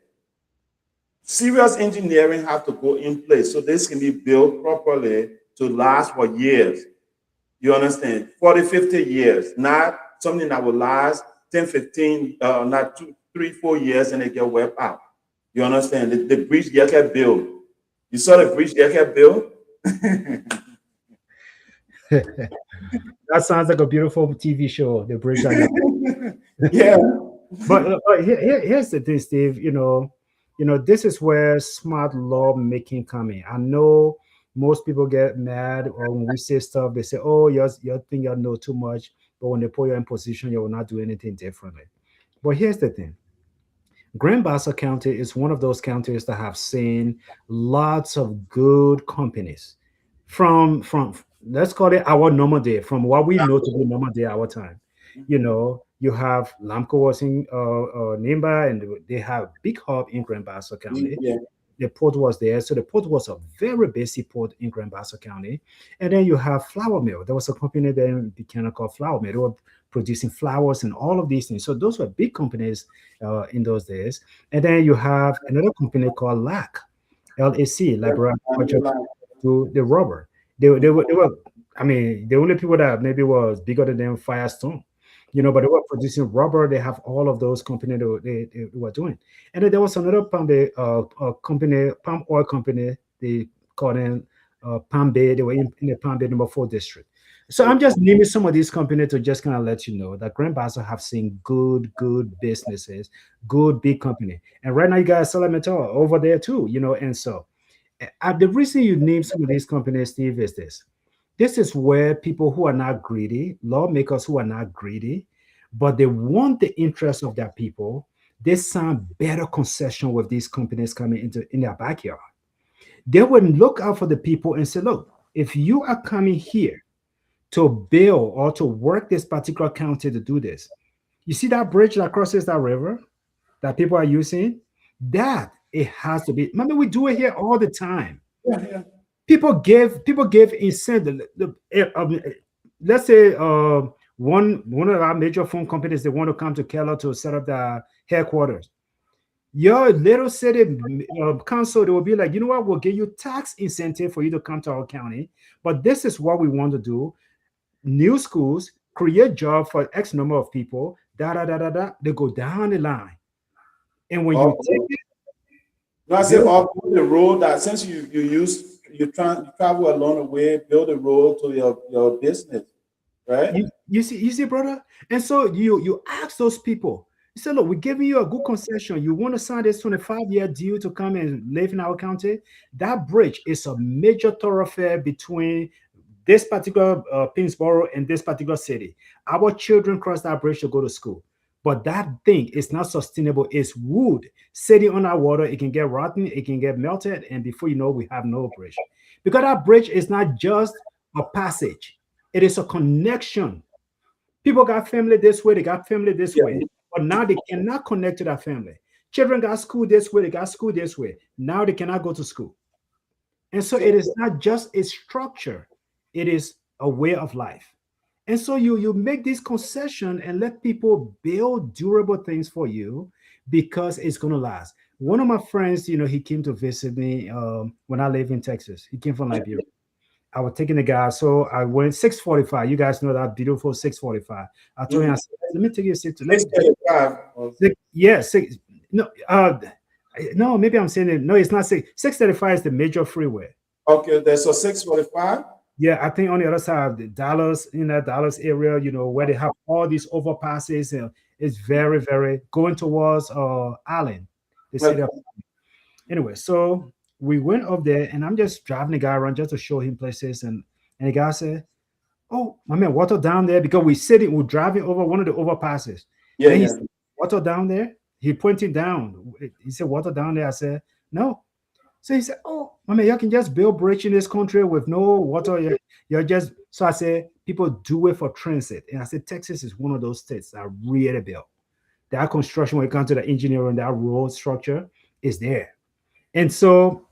serious engineering have to go in place so this can be built properly to last for years. You understand? 40, 50 years, not something that will last 10, 15, not 2, 3, 4 years and they get wiped out. You understand? The bridge they can build. You saw the bridge they can build? That sounds like a beautiful TV show. The bridge. Yeah. But here's the thing, Steve. This is where smart law making come in. I know most people get mad, or when we say stuff, they say, "Oh, you think you know too much," but when they put you in position, you will not do anything differently. But here's the thing: Grand Bassa County is one of those counties that have seen lots of good companies from let's call it our normal day, from what we know to be normal day our time. You have Lamco was in Nimba, and they have big hub in Grand Bassa County. Yeah. The port was there, so the port was a very basic port in Grand Bassa County. And then you have flour mill. There was a company there in Buchanan called Flour Mill. They were producing flours and all of these things. So those were big companies in those days. And then you have another company called LAC, Liberia to the rubber. They were, I mean, the only people that maybe was bigger than them, Firestone, but they were producing rubber. They have all of those companies they were doing. And then there was another company, palm oil company, they called in Palm Bay. They were in the Palm Bay #4 district. So I'm just naming some of these companies to just kind of let you know that Grand Bassa have seen good businesses, good big company. And right now you got Salametal over there too, and so the reason you name some of these companies, Steve, is this. This is where people who are not greedy, lawmakers who are not greedy, but they want the interest of their people, they sign better concession with these companies coming in their backyard. They would look out for the people and say, look, if you are coming here to build or to work this particular county to do this, you see that bridge that crosses that river that people are using? That it has to be. Remember, we do it here all the time. People give incentive. Let's say One of our major phone companies, they want to come to Keller to set up the headquarters. Your little city council, they will be like, you know what, we'll give you tax incentive for you to come to our county, but this is what we want to do. New schools, create job for X number of people, da da da da da. They go down the line. And when you take it, No, I said, or build a road that since you travel along the way, build a road to your business, right? you see, brother. And so you ask those people. You say, look, we're giving you a good concession. You want to sign this 25-year deal to come and live in our county? That bridge is a major thoroughfare between this particular Pinsboro and this particular city. Our children cross that bridge to go to school. But that thing is not sustainable. It's wood sitting on our water. It can get rotten, it can get melted, and before you know, we have no bridge. Because that bridge is not just a passage, it is a connection. People got family this way, they got family this way, but now they cannot connect to that family. Children got school this way, they got school this way. Now they cannot go to school. And so it is not just a structure, it is a way of life. And so you make this concession and let people build durable things for you because it's going to last. One of my friends, he came to visit me when I live in Texas. He came from Liberia. I was taking the guy, so I went 645. You guys know that beautiful 645. I told him, I said, let me take you 635. Yeah, six. No, maybe I'm saying it. No, it's not 635 is the major freeway. Okay, there's a 645. Yeah, I think on the other side of the Dallas, in that Dallas area, where they have all these overpasses, and it's very, very going towards Allen, the city of. Anyway, so we went up there, and I'm just driving the guy around just to show him places, and the guy said, "Oh, my man, water down there," because we're driving over one of the overpasses. Yeah, he said, water down there. He pointed down. He said, "Water down there." I said, "No." So he said, "Oh, I mean, you can just build bridge in this country with no water. You're just." So I said, "People do it for transit." And I said, Texas is one of those states that really built. That construction, when it comes to the engineering, that road structure is there. And so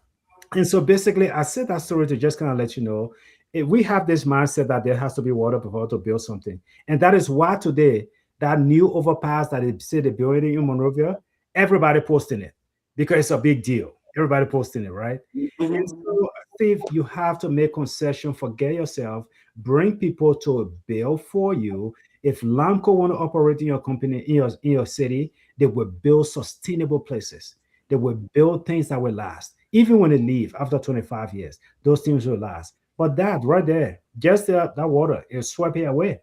basically, I said that story to just kind of let you know, if we have this mindset that there has to be water before to build something. And that is why today, that new overpass that they say they're building in Monrovia, everybody posting it because it's a big deal. Everybody posting it, right? And so, Steve, you have to make concession, forget yourself, bring people to build for you. If Lamco want to operate in your company, in your city, they will build sustainable places. They will build things that will last. Even when they leave after 25 years, those things will last. But that right there, just that water is swept away.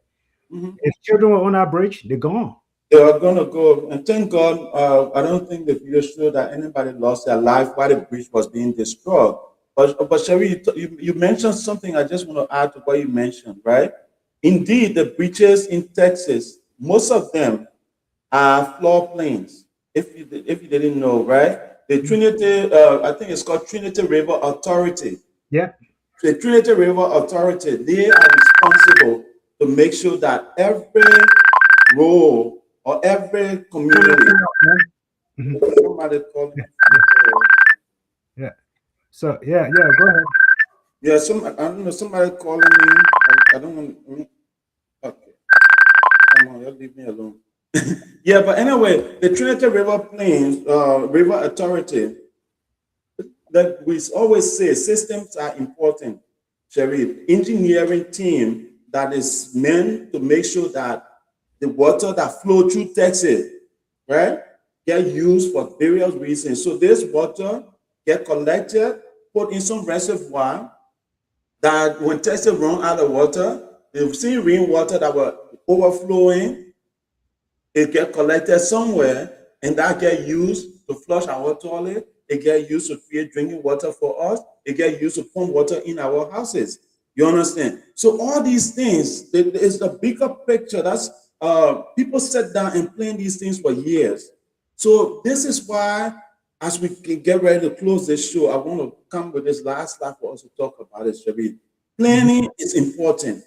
If children were on that bridge, they're gone. They are going to go, and thank God, I don't think the video showed that anybody lost their life while the bridge was being destroyed. But Sherry, you mentioned something I just want to add to what you mentioned, right? Indeed, the bridges in Texas, most of them are floor plains. If you didn't know, right? The Trinity, I think it's called Trinity River Authority. Yeah. The Trinity River Authority, they are responsible to make sure that every road or every community. Somebody called me. Yeah. So yeah, go ahead. Yeah, I don't know, somebody calling me. I don't know. Okay. Come on, you leave me alone. Yeah, but anyway, the Trinity River Plains River Authority, that we always say systems are important. Sherry, engineering team that is meant to make sure that the water that flow through Texas, right, get used for various reasons. So this water get collected, put in some reservoir that when Texas run out of water, they've seen rainwater that were overflowing, it get collected somewhere, and that get used to flush our toilet, it get used to create drinking water for us, it get used to pump water in our houses. You understand? So all these things, there's a bigger picture. That's people sit down and plan these things for years. So this is why, as we get ready to close this show, I want to come with this last slide for us to talk about it, Shabir. Planning is important.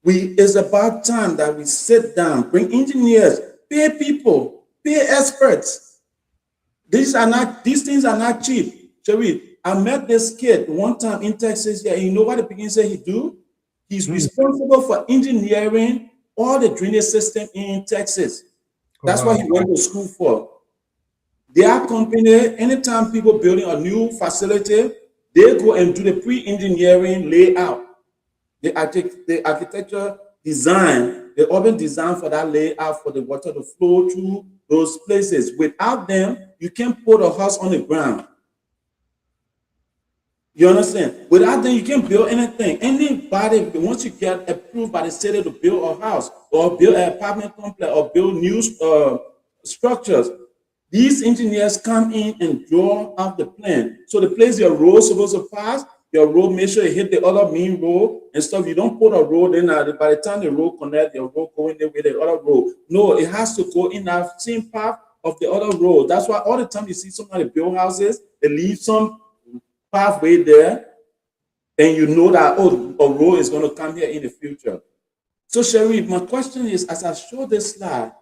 It's about time that we sit down, bring engineers, pay people, pay experts. These things are not cheap. Shabir, I met this kid one time in Texas. Yeah, you know what the beginning said he do? He's responsible for engineering all the drainage system in Texas. That's what Wow. he went to school for. Their company, anytime people building a new facility, they go and do the pre-engineering layout, the architecture design, the urban design for that layout for the water to flow through those places. Without them, you can't put a house on the ground. You understand? Without them, you can't build anything. Anybody, once you get approved by the city to build a house or build an apartment complex or build new structures, these engineers come in and draw out the plan. So the place your road is supposed to pass, your road, make sure you hit the other main road and stuff. You don't put a road in by the time the road connect, your road going there with the other road. No, it has to go in that same path of the other road. That's why all the time you see somebody build houses, they leave some pathway there, and you know that, oh, a road is going to come here in the future. So, Sherry, my question is, as I show this slide,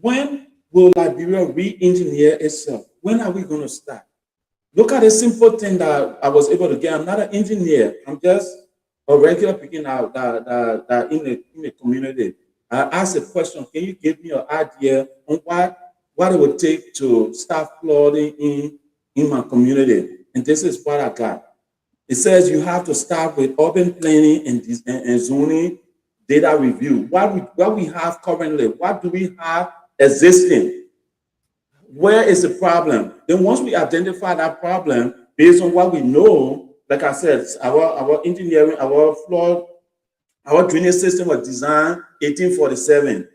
when will Liberia re-engineer itself? When are we going to start? Look at the simple thing that I was able to get. I'm not an engineer. I'm just a regular picking out that in the community. I asked a question, can you give me an idea on what it would take to start flooding in my community? And this is what I got. It says you have to start with urban planning and zoning data review. What we have currently, what do we have existing? Where is the problem? Then once we identify that problem based on what we know, like I said, our engineering, our drainage system was designed 1847,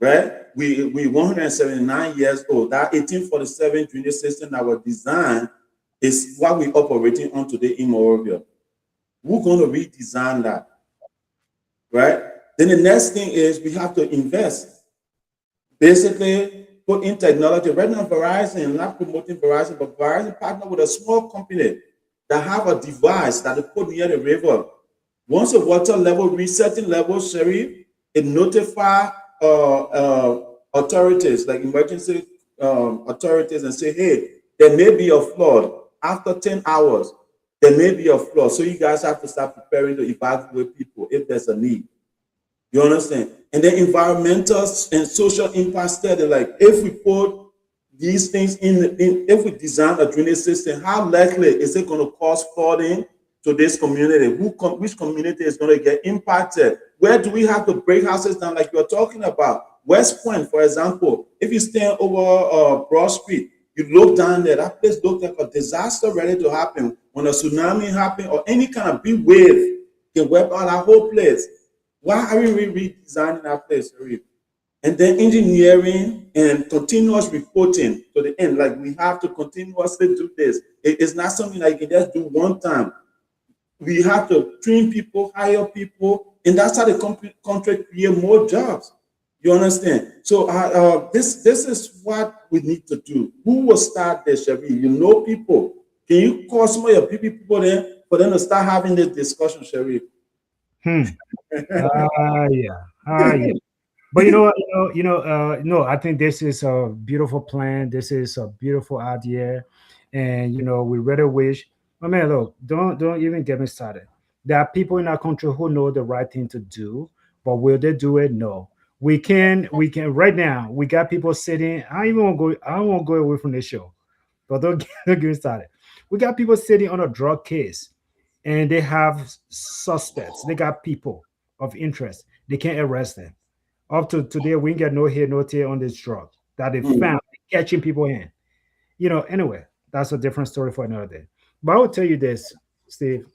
right? We 179 years old. That 1847 drainage system that was designed is what we're operating on today in Morovia. We're going to redesign that, right? Then the next thing is we have to invest. Basically, put in technology. Right now, Verizon, not promoting Verizon, but Verizon partner with a small company that have a device that they put near the river. Once the water level reach certain levels, Sherry, it notify authorities, like emergency authorities, and say, hey, there may be a flood. After 10 hours, there may be a flood. So you guys have to start preparing to evacuate people if there's a need. You understand? And then environmental and social impact study, like if we put these things if we design a drainage system, how likely is it going to cause flooding to this community? Which community is going to get impacted? Where do we have to break houses down like you're talking about? West Point, for example, if you stand over Broad Street, you look down there, that place looks like a disaster ready to happen. When a tsunami happens or any kind of big wave can wipe out that whole place. Why are we redesigning that place? And then engineering and continuous reporting to the end. Like we have to continuously do this. It's not something that you can just do one time. We have to train people, hire people, and that's how the country create more jobs. You understand? So this is what we need to do. Who will start this, Sherry? You know people. Can you call some of your people there for them to start having this discussion, Sherry? Yeah. Yeah. But no, I think this is a beautiful plan. This is a beautiful idea. And we really wish, I mean, look, don't even get me started. There are people in our country who know the right thing to do, but will they do it? No. We can right now. We got people sitting. I won't go away from this show, but don't get me started. We got people sitting on a drug case, and they have suspects. They got people of interest. They can't arrest them. Up to today, we ain't got no here, no tear on this drug that they found catching people in. Anyway, that's a different story for another day. But I will tell you this, Steve.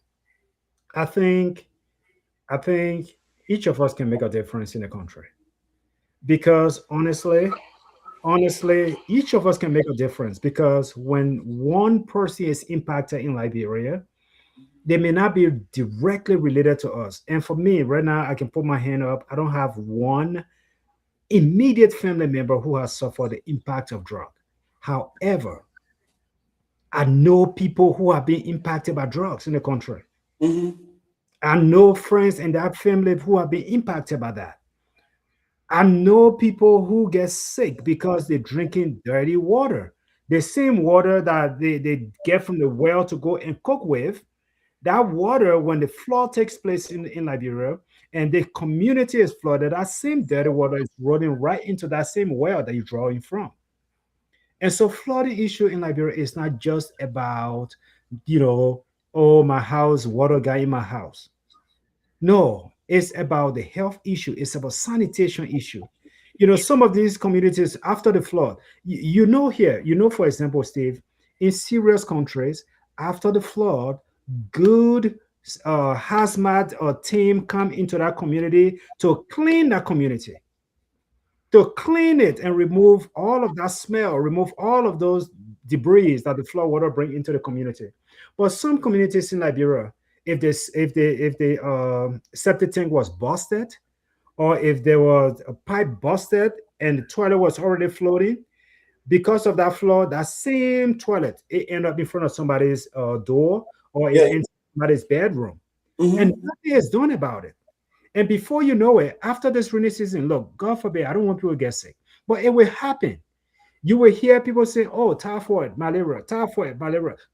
I think I think each of us can make a difference in the country because honestly, each of us can make a difference because when one person is impacted in Liberia, they may not be directly related to us. And for me, right now, I can put my hand up. I don't have one immediate family member who has suffered the impact of drug. However, I know people who have been impacted by drugs in the country. Mm-hmm. I know friends and that family who have been impacted by that. I know people who get sick because they're drinking dirty water. The same water that they get from the well to go and cook with, That water, when the flood takes place in Liberia and the community is flooded, that same dirty water is running right into that same well that you're drawing from. And so flooding issue in Liberia is not just about, you know, oh, my house, water got in my house. No, it's about the health issue. It's about sanitation issue. Some of these communities after the flood, here, for example, Steve, in serious countries, after the flood, good hazmat or team come into that community to clean that community, to clean it and remove all of that smell, remove all of those debris that the flood water bring into the community. But some communities in Liberia, if the septic tank was busted, or if there was a pipe busted and the toilet was already floating, because of that flood, that same toilet it ended up in front of somebody's door, or Yeah. in somebody's bedroom, and Mhm. nothing is done about it. And before you know it, after this rainy season, look, God forbid, I don't want people to get sick, but it will happen. You will hear people say, oh, typhoid, malaria.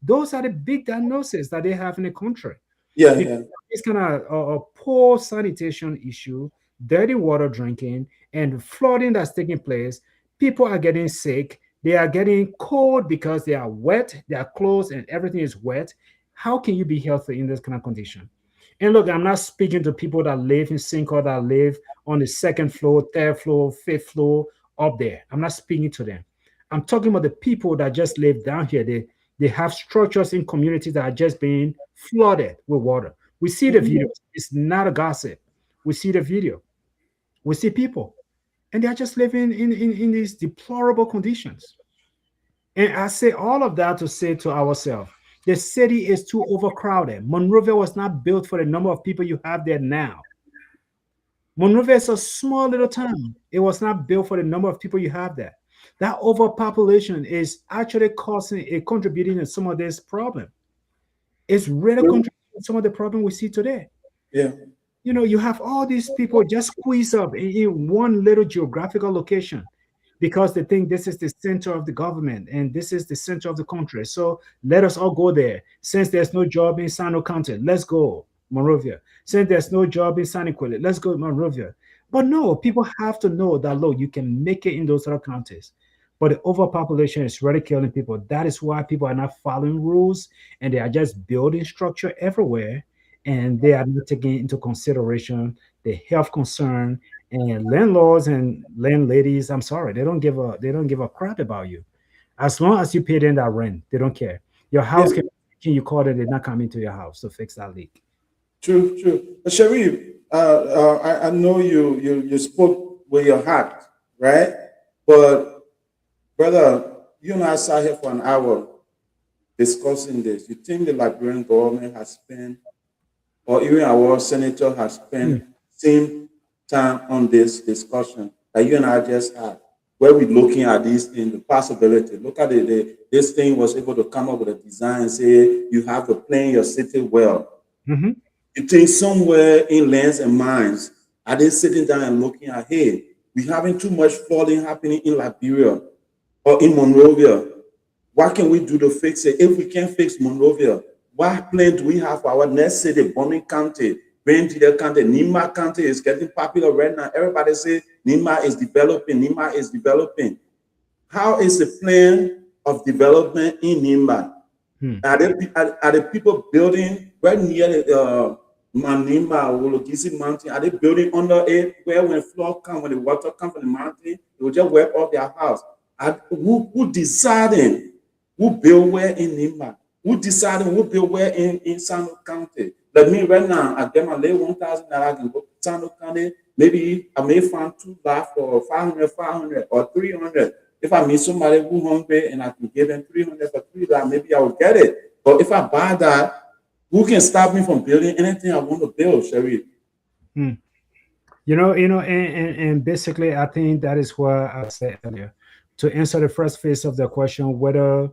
Those are the big diagnoses that they have in the country. Yeah, Because yeah. it's kind of a poor sanitation issue, dirty water drinking, and flooding that's taking place. People are getting sick. They are getting cold because they are wet. Their clothes and everything is wet. How can you be healthy in this kind of condition? And look, I'm not speaking to people that live in sinkhole, that live on the second floor, third floor, fifth floor, up there. I'm not speaking to them. I'm talking about the people that just live down here. They have structures in communities that are just being flooded with water. We see the Mhm. videos. It's not a gossip. We see the video. We see people, and they are just living in these deplorable conditions. And I say all of that to say to ourselves, the city is too overcrowded. Monrovia was not built for the number of people you have there now. Monrovia is a small little town. It was not built for the number of people you have there. That overpopulation is actually contributing to some of this problem. It's really contributing to some of the problem we see today. Yeah. You have all these people just squeezed up in one little geographical location because they think this is the center of the government and this is the center of the country. So let us all go there. Since there's no job in Sano County, let's go Monrovia. Since there's no job in San Quentin, let's go Monrovia. But no, people have to know that, look, you can make it in those other counties. But the overpopulation is really killing people. That is why people are not following rules and they are just building structure everywhere, and they are not taking into consideration the health concern. And landlords and landladies, I'm sorry, they don't give a crap about you. As long as you pay them that rent, they don't care. Your Yeah. house can you call them, they're not coming to your house to fix that leak. True, true. Sharif, I know you spoke with your heart, right? But brother, you and I sat here for an hour discussing this. You think the Liberian government has spent, or even our senator has Hmm. spent same time on this discussion that you and I just had, where we're looking at this in the possibility. Look at this thing was able to come up with a design and say you have to plan your city well. Mhm. You think somewhere in lands and mines, are they sitting down and looking at, hey, we having too much flooding happening in Liberia or in Monrovia? What can we do to fix it? If we can't fix Monrovia, what plan do we have for our next city, Bombing County, Benjida County, Nima County is getting popular right now. Everybody say Nima is developing, Nima is developing. How is the plan of development in Nima? Hmm. Are the people building right near the Manima or Wologisi Mountain? Are they building under it where when flood come, when the water come from the mountain, they will just wipe off their house? Who deciding who build where in Nima? Who deciding who build where in Sano County? Like me right now, I get my lay 1,000 that I can go to Sano County. Maybe I may find two lots for 500 or 300. If I meet somebody who hungry and I can give them 300 for 3 lots, maybe I will get it. But if I buy that, who can stop me from building anything I want to build, Sherry? Hmm. And basically, I think that is what I said earlier. To answer the first phase of the question, whether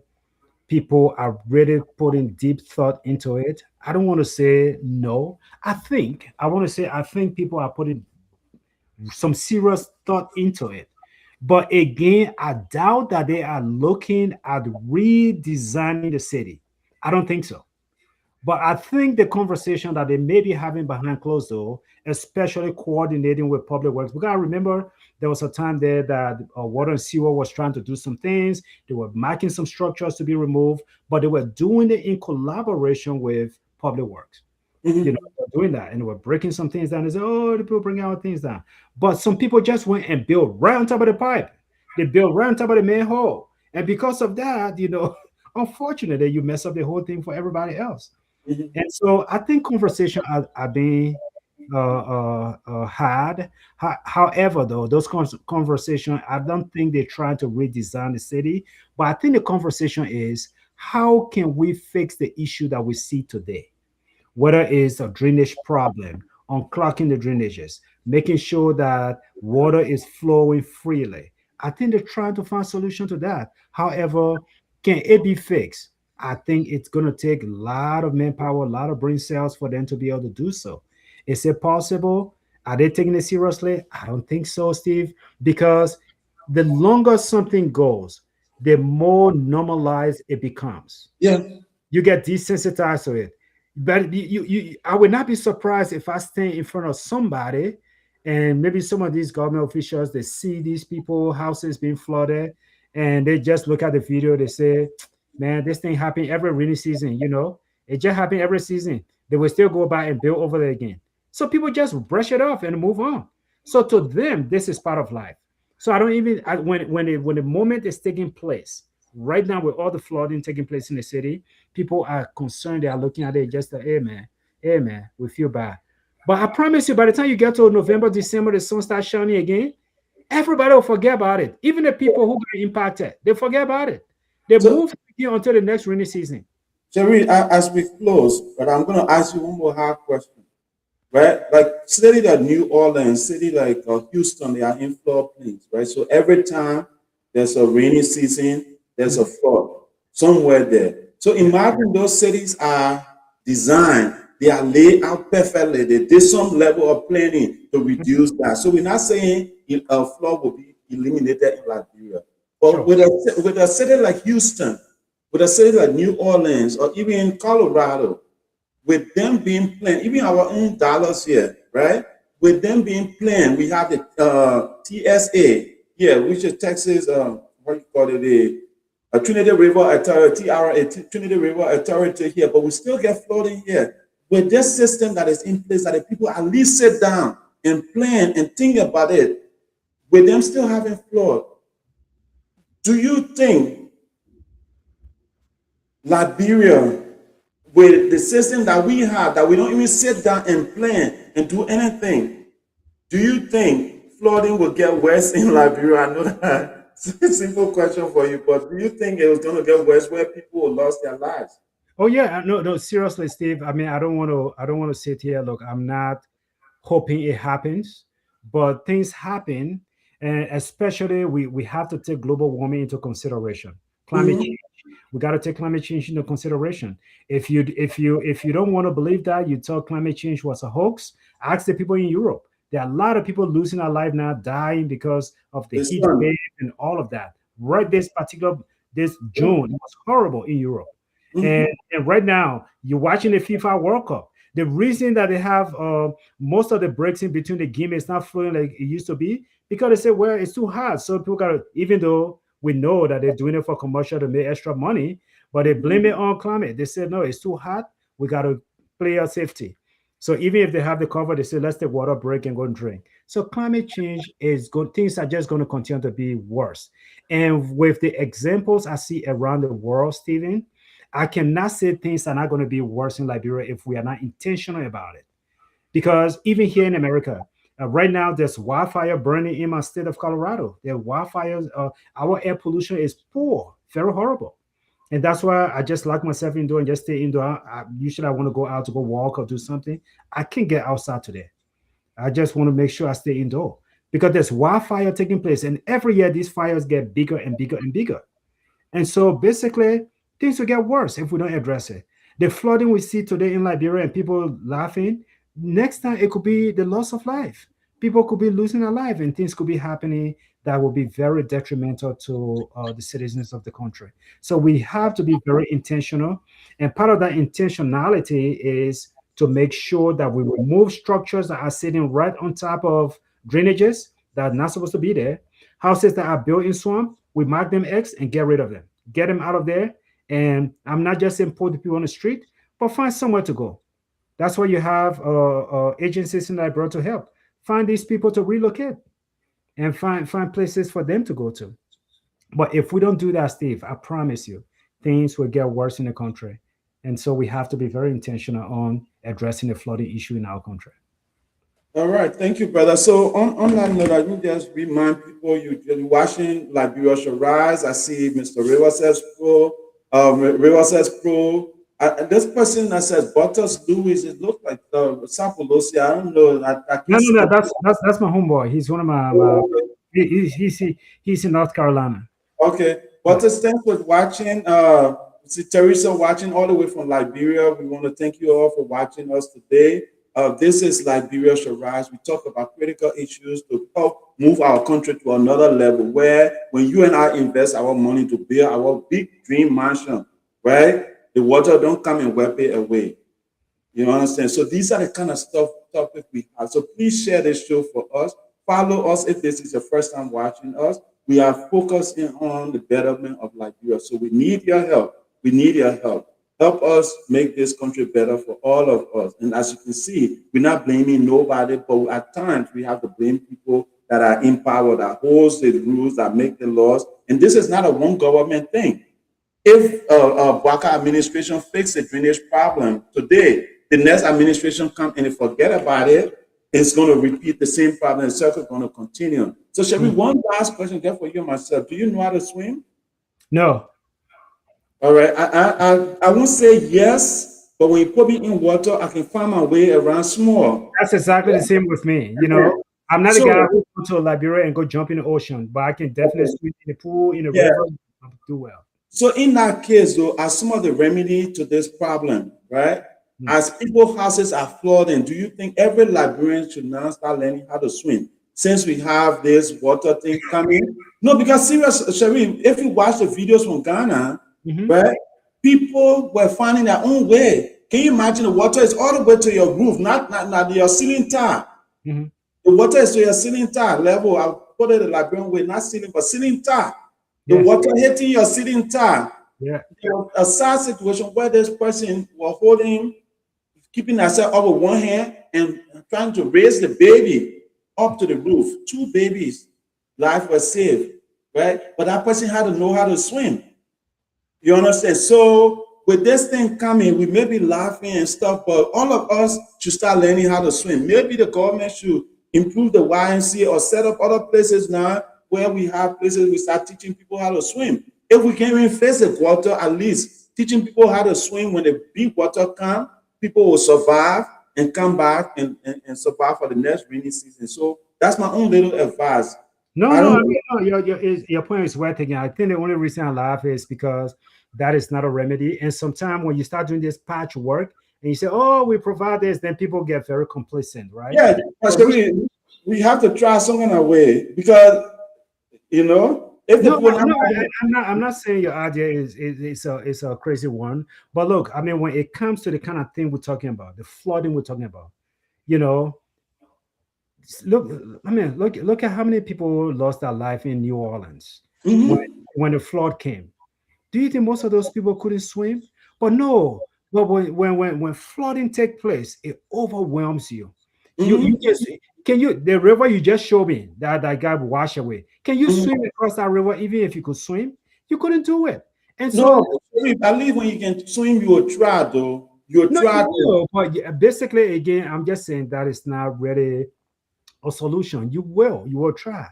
people are really putting deep thought into it, I don't want to say no. I think people are putting some serious thought into it. But again, I doubt that they are looking at redesigning the city. I don't think so. But I think the conversation that they may be having behind closed door, especially coordinating with public works, because I remember there was a time there that water and sewer was trying to do some things. They were marking some structures to be removed, but they were doing it in collaboration with public works. You know, Mhm. doing that, and they were breaking some things down. They said, "Oh, the people bring out things down," but some people just went and built right on top of the pipe. They built right on top of the manhole, and because of that, unfortunately, you mess up the whole thing for everybody else. Mhm. And so I think conversation are being had. However, though, those conversations, I don't think they're trying to redesign the city, but I think the conversation is how can we fix the issue that we see today, whether it's a drainage problem, unclogging the drainages, making sure that water is flowing freely. I think they're trying to find a solution to that. However, can it be fixed? I think it's going to take a lot of manpower, a lot of brain cells for them to be able to do so. Is it possible? Are they taking it seriously? I don't think so, Steve, because the longer something goes, the more normalized it becomes. Yeah. You get desensitized to it. But I would not be surprised if I stand in front of somebody and maybe some of these government officials, they see these people houses being flooded, and they just look at the video, they say, man, this thing happened every rainy season, it just happened every season. They will still go back and build over there again. So people just brush it off and move on. So to them, this is part of life. So I don't even when the moment is taking place right now, with all the flooding taking place in the city, people are concerned. They are looking at it just like, hey man, we feel bad. But I promise you, by the time you get to November, December, the sun starts shining again, everybody will forget about it. Even the people who got impacted, they forget about it. They So, move here until the next rainy season. Jerry, as we close, but I'm going to ask you one more hard question, right? Like city like New Orleans, city like Houston, they are in floodplains, right? So every time there's a rainy season, there's a flood somewhere there. So Yeah. imagine those cities are designed, they are laid out perfectly. They did some level of planning to reduce that. So we're not saying a flood will be eliminated in Liberia, but Sure. with a city like Houston, with a city like New Orleans, or even Colorado, with them being planned, even our own dollars here, right? With them being planned, we have the TSA here, which is Texas, what you call it, a Trinity River Authority, TRA, Trinity River Authority here, but we still get flooding here. With this system that is in place, that the people at least sit down and plan and think about it, with them still having flood, do you think Liberia, with the system that we have, that we don't even sit down and plan and do anything, do you think flooding will get worse in Liberia? I know that it's a simple question for you, but do you think it was going to get worse where people will lose their lives? Oh yeah, no, no, seriously, Steve. I mean, I don't want to sit here. Look, I'm not hoping it happens, but things happen, and especially we have to take global warming into consideration. Climate Mhm. change. We got to take climate change into consideration. If you don't want to believe that, you tell climate change was a hoax. Ask the people in Europe. There are a lot of people losing their life now, dying because of the The heat sun. wave and all of that. Right, this June, it was horrible in Europe. And, Mhm. and right now, you're watching the FIFA World Cup. The reason that they have most of the breaks in between the game is not flowing like it used to be because they say, well, it's too hot. So people got to, even though we know that they're doing it for commercial to make extra money, but they blame it on climate. They said, no, it's too hot. We got to play our safety. So even if they have the cover, they say, let's take water break and go and drink. So climate change is good. Things are just going to continue to be worse. And with the examples I see around the world, Stephen, I cannot say things are not going to be worse in Liberia if we are not intentional about it. Because even here in America, right now there's wildfire burning in my state of Colorado. There are wildfires. Our air pollution is poor, very horrible, and that's why I just lock myself indoor and just stay indoor. Usually, I want to go out to go walk or do something. I can't get outside today. I just want to make sure I stay indoor because there's wildfire taking place, and every year these fires get bigger and bigger and bigger. And so basically, things will get worse if we don't address it. The flooding we see today in Liberia and people laughing, next time it could be the loss of life. People could be losing their life and things could be happening that will be very detrimental to the citizens of the country. So we have to be very intentional. And part of that intentionality is to make sure that we remove structures that are sitting right on top of drainages that are not supposed to be there. Houses that are built in swamp, we mark them X and get rid of them. Get them out of there. And I'm not just saying put the people on the street, but find somewhere to go. That's why you have agencies in Liberia to help. Find these people to relocate and find places for them to go to. But if we don't do that, Steve, I promise you, things will get worse in the country. And so we have to be very intentional on addressing the flooding issue in our country. All right, thank you, brother. So on that note, I will just remind people you're watching Liberia Shall Rise. I see Mr. Rivers says pro. Rivers says pro. This person that says Butters Lewis, it looks like Sapolosi. I don't know. I No, can't see. no, no. That's my homeboy. He's one of my. He's in North Carolina. Okay, Butters, thanks for watching. See Teresa watching all the way from Liberia. We want to thank you all for watching us today. This is Liberia Shall Rise. We talk about critical issues to help move our country to another level where when you and I invest our money to build our big dream mansion, right? The water don't come and wipe it away. You understand? So these are the kind of topic we have. So please share this show for us. Follow us if this is your first time watching us. We are focusing on the betterment of Liberia. So we need your help. We need your help. Help us make this country better for all of us. And as you can see, we're not blaming nobody, but at times we have to blame people that are in power, that holds the rules, that make the laws. And this is not a one government thing. If Baka administration fix the drainage problem today, the next administration come and they forget about it, it's going to repeat the same problem. The circle is going to continue. So, shall we? One last question, there for you and myself. Do you know how to swim? No. All right. I won't say yes, but when you put me in water, I can find my way around small. That's exactly the same with me. You know, I'm not a guy who go to Liberia and go jump in the ocean, but I can definitely swim in the pool, in the river, do well. So in that case, though, are some of the remedy to this problem, right? As people's houses are flooding, do you think every Liberian should now start learning how to swim? Since we have this water thing coming? No, because seriously, Shereen, if you watch the videos from Ghana, right, people were finding their own way. Can you imagine the water is all the way to your roof, not your ceiling tile. The water is to your ceiling tile level. I'll put it the Liberian way, not ceiling, but ceiling tile. The water hitting your ceiling tile. Yeah. There was a sad situation where this person was holding, keeping herself up with one hand and trying to raise the baby up to the roof. 2 babies, life was saved, right? But that person had to know how to swim. You understand? So with this thing coming, we may be laughing and stuff, but all of us should start learning how to swim. Maybe the government should improve the YMCA or set up other places now where we have places we start teaching people how to swim. If we can't even face the water, at least teaching people how to swim when the big water comes, people will survive and come back and survive for the next rainy season. So that's my own little advice. No, your point is well taken. I think the only reason I laugh is because that is not a remedy. And sometimes when you start doing this patchwork and you say, oh, we provide this, then people get very complacent, right? Yeah, so we have to try some kind of way because, you know, if the I'm not saying your idea is a crazy one, but look, I mean, when it comes to the kind of thing we're talking about, the flooding we're talking about, you know, look at how many people lost their life in New Orleans when the flood came. Do you think most of those people couldn't swim? But no. But when flooding takes place, it overwhelms you. You just the river you just showed me that guy washed away. Can you swim across that river even if you could swim? You couldn't do it. And so at least when you can swim, you will try though. You'll try. But basically, again, I'm just saying that is not really a solution. You will try.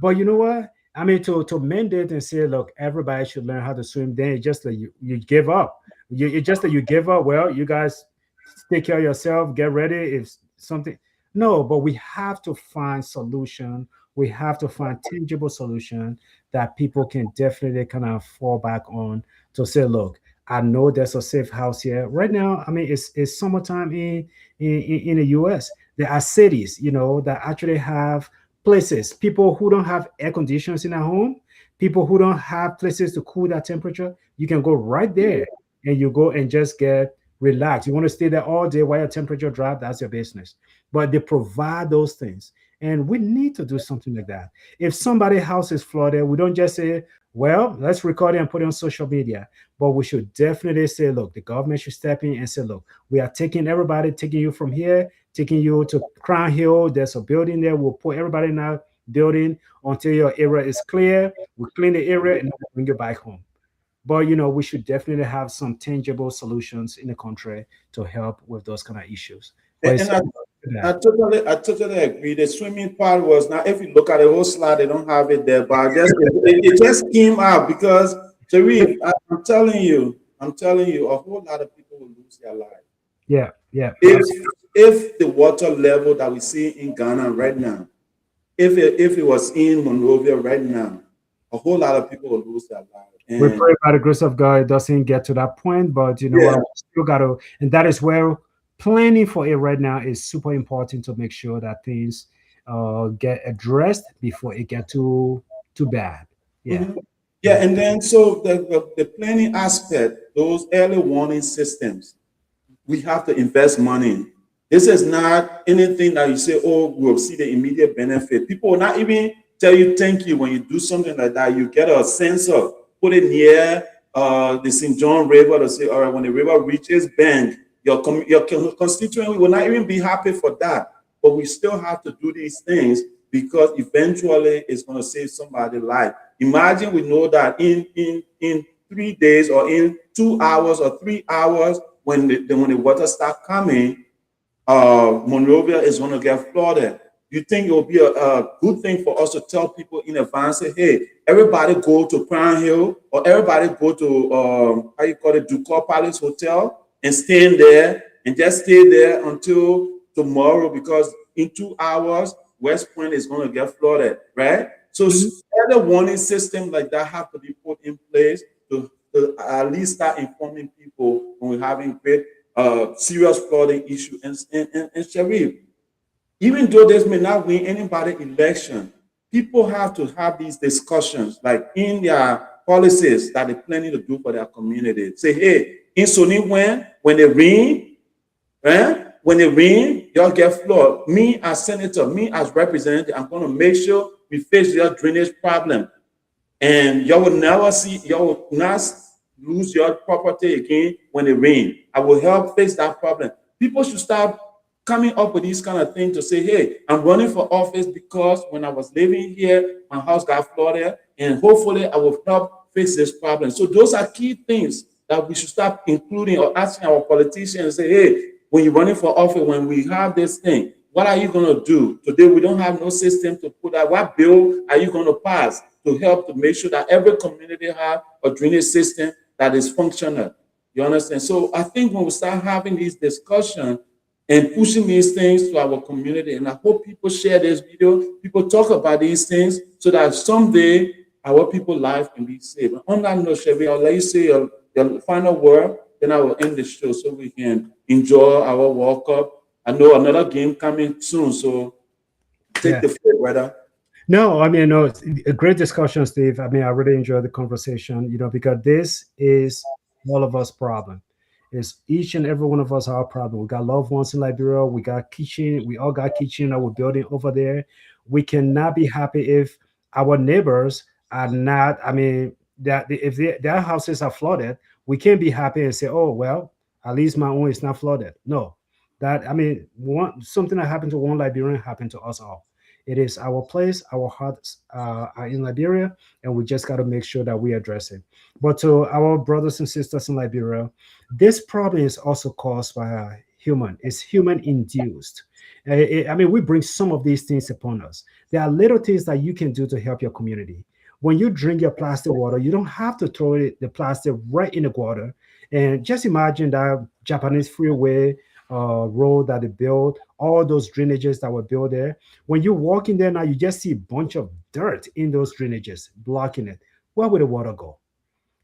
But you know what? I mean, to mandate and say, look, everybody should learn how to swim, then it's just like you give up. It's just that you give up. Well, you guys take care of yourself, get ready. If something, no, but we have to find solution. We have to find tangible solution that people can definitely kind of fall back on to say, look, I know there's a safe house here. Right now, I mean, it's summertime in the US. There are cities, you know, that actually have places, people who don't have air conditioners in their home, people who don't have places to cool that temperature, you can go right there and you go and just get relaxed. You want to stay there all day while your temperature drop, that's your business. But they provide those things. And we need to do something like that. If somebody's house is flooded, we don't just say, well, let's record it and put it on social media. But we should definitely say, look, the government should step in and say, look, we are taking everybody, taking you from here, taking you to Crown Hill. There's a building there. We'll put everybody in that building until your area is clear. We'll clean the area and then we'll bring you back home. But we should definitely have some tangible solutions in the country to help with those kind of issues. But And I totally agree. The swimming part was now. If you look at the whole slide, they don't have it there, but it just came out because Sharif, I'm telling you, a whole lot of people will lose their life. yeah, yeah, If the water level that we see in Ghana right now, if it was in Monrovia right now, a whole lot of people will lose their life. we And pray by the grace of God it doesn't get to that point, but you know yeah, what, we still got to, and that is where planning for it right now is super important to make sure that things get addressed before it get too bad. Yeah, mhm. Yeah, yeah, and then so the planning aspect, those early warning systems, we have to invest money. This is not anything that you say, oh, we'll see the immediate benefit. People will not even tell you thank you when you do something like that. You get a sense of put it near the St. John River to say, all right, when the river reaches bend, your constituent will not even be happy for that. But we still have to do these things because eventually it's going to save somebody's life. Imagine we know that in 3 days or in 2 hours or 3 hours, when the water start coming, Monrovia is going to get flooded. You think it will be a good thing for us to tell people in advance, say, hey, everybody go to Crown Hill or everybody go to, how you call it, Ducor Palace Hotel and stay in there and just stay there until tomorrow because in 2 hours, West Point is going to get flooded, right? So mhm, other warning system like that have to be put in place to at least start informing people when we're having great serious flooding issue. And Sharif, even though this may not win anybody election, people have to have these discussions, like in their policies that they're planning to do for their community. Say, hey, in Sony when they rain, when it rain, y'all get flood. Me as senator, me as representative, I'm going to make sure we face your drainage problem. And y'all will not lose your property again when it rain. I will help face that problem. People should start coming up with these kind of things to say, hey, I'm running for office because when I was living here, my house got flooded, and hopefully I will help fix this problem. So those are key things that we should start including or asking our politicians, say, hey, when you're running for office, when we have this thing, what are you going to do? Today, we don't have no system to put out. What bill are you going to pass to help to make sure that every community have a drainage system that is functional? You understand? So I think when we start having these discussions and pushing these things to our community, and I hope people share this video, people talk about these things so that someday our people's life can be saved. On that note, Chevy, I'll let you say your final word, then I will end the show so we can enjoy our World Cup. I know another game coming soon, so take yeah. the floor, brother. No, I mean, no, it's a great discussion, Steve. I mean, I really enjoyed the conversation, because this is all of us problem. It's each and every one of us our problem. We got loved ones in Liberia. We got kitchen. We all got kitchen in our building over there. We cannot be happy if our neighbors are not. I mean, that if their houses are flooded, we can't be happy and say, "Oh well, at least my own is not flooded." No, that I mean, something that happened to one Liberian happened to us all. It is our place. Our hearts are in Liberia, and we just got to make sure that we address it. But to our brothers and sisters in Liberia, this problem is also caused by human. It's human induced. I mean, we bring some of these things upon us. There are little things that you can do to help your community. When you drink your plastic water, you don't have to throw the plastic right in the water. And just imagine that Japanese freeway road that they built, all those drainages that were built there. When you walk in there now, you just see a bunch of dirt in those drainages blocking it. Where would the water go?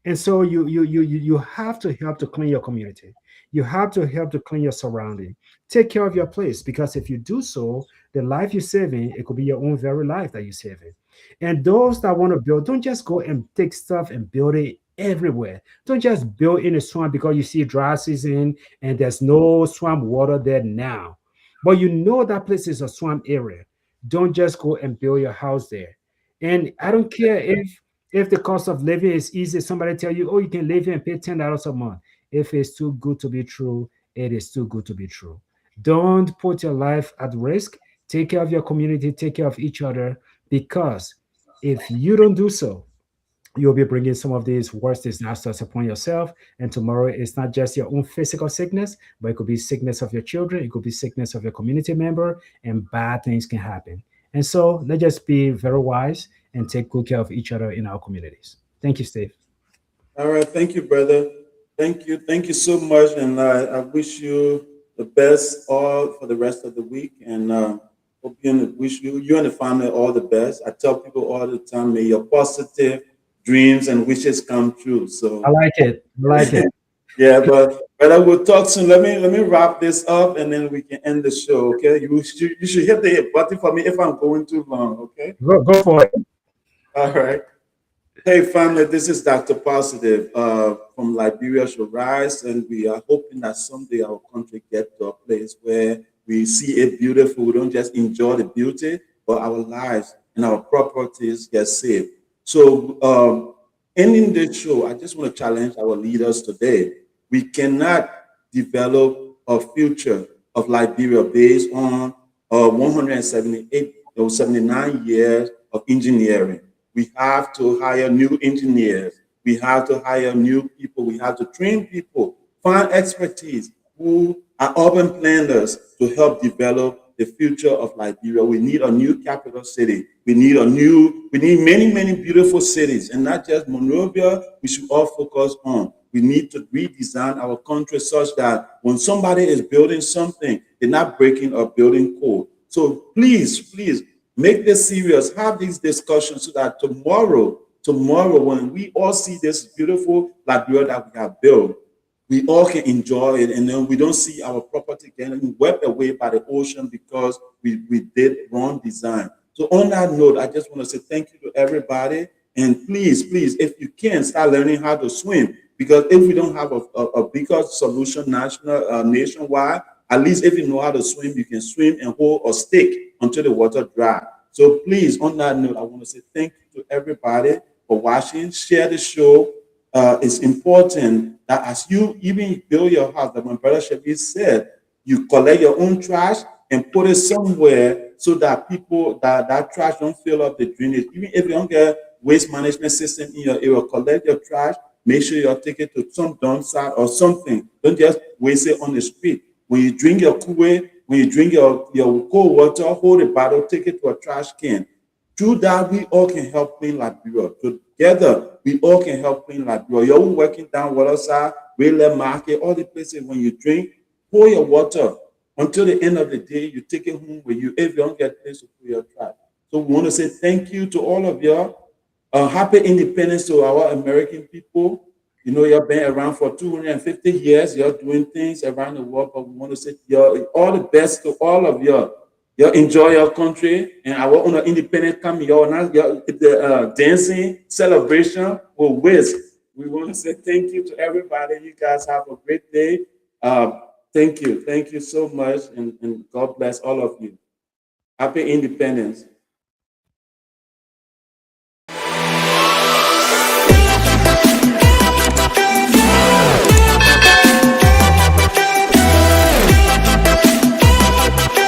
And so you have to help to clean your community. You have to help to clean your surrounding. Take care of your place, because if you do so, the life you're saving, it could be your own very life that you're saving. And those that want to build, don't just go and take stuff and build it everywhere. Don't just build in a swamp because you see dry season and there's no swamp water there now. But you know that place is a swamp area. Don't just go and build your house there. And I don't care if the cost of living is easy. Somebody tell you, oh, you can live here and pay $10 a month. If it's too good to be true, it is too good to be true. Don't put your life at risk. Take care of your community, take care of each other, because if you don't do so, you'll be bringing some of these worst disasters upon yourself. And tomorrow, it's not just your own physical sickness, but it could be sickness of your children, it could be sickness of your community member, and bad things can happen. And so let's just be very wise and take good care of each other in our communities. Thank you, Steve. All right, thank you, brother. Thank you so much, and I wish you the best all for the rest of the week, and hope wish you and the family all the best. I tell people all the time, may your positive dreams and wishes come true. I So like it. I like it. yeah, but brother, we'll talk soon. Let me wrap this up, and then we can end the show. Okay, you should hit the button for me if I'm going too long. Okay, Go for it. all right. Hey, family, this is Dr. Positive from Liberia Shall Rise, and we are hoping that someday our country get to a place where we see it beautiful. We don't just enjoy the beauty, but our lives and our properties get saved. So, ending this show, I just want to challenge our leaders today. We cannot develop a future of Liberia based on 178 or 79 years of engineering. We have to hire new engineers. We have to hire new people. We have to train people, find expertise who are urban planners to help develop the future of Liberia. We need a new capital city. We need many, many beautiful cities, and not just Monrovia. We should all focus on. We need to redesign our country such that when somebody is building something, they're not breaking or building code. So please, make this serious. Have these discussions so that tomorrow, when we all see this beautiful Liberia that we have built, we all can enjoy it, and then we don't see our property getting swept away by the ocean because we did wrong design. So on that note, I just want to say thank you to everybody, and please, if you can, start learning how to swim, because if we don't have a bigger solution nationwide, at least if you know how to swim, you can swim and hold a stick until the water dry. So please, on that note, I want to say thank you to everybody for watching. Share the show. It's important that as you even build your house, that my brother Shabi said, you collect your own trash and put it somewhere so that that trash don't fill up the drainage. Even if you don't get waste management system in your area, collect your trash. Make sure you take it to some dump site or something. Don't just waste it on the street. When you drink your Kool-Aid, when you drink your cold water, hold a bottle, take it to a trash can. Through that, we all can help clean Liberia. Together, we all can help clean Liberia. You're working down Waterside, Railway Market, all the places when you drink, pour your water. Until the end of the day, you take it home with you if you don't get a place to put your trash. So we want to say thank you to all of you. Happy independence to our American people. You know, you've been around for 250 years. You're doing things around the world, but we want to say all the best to all of you. You enjoy your country, and our own independent come your the dancing celebration will whisk. We want to say thank you to everybody. You guys have a great day. Thank you so much, and God bless all of you. Happy independence.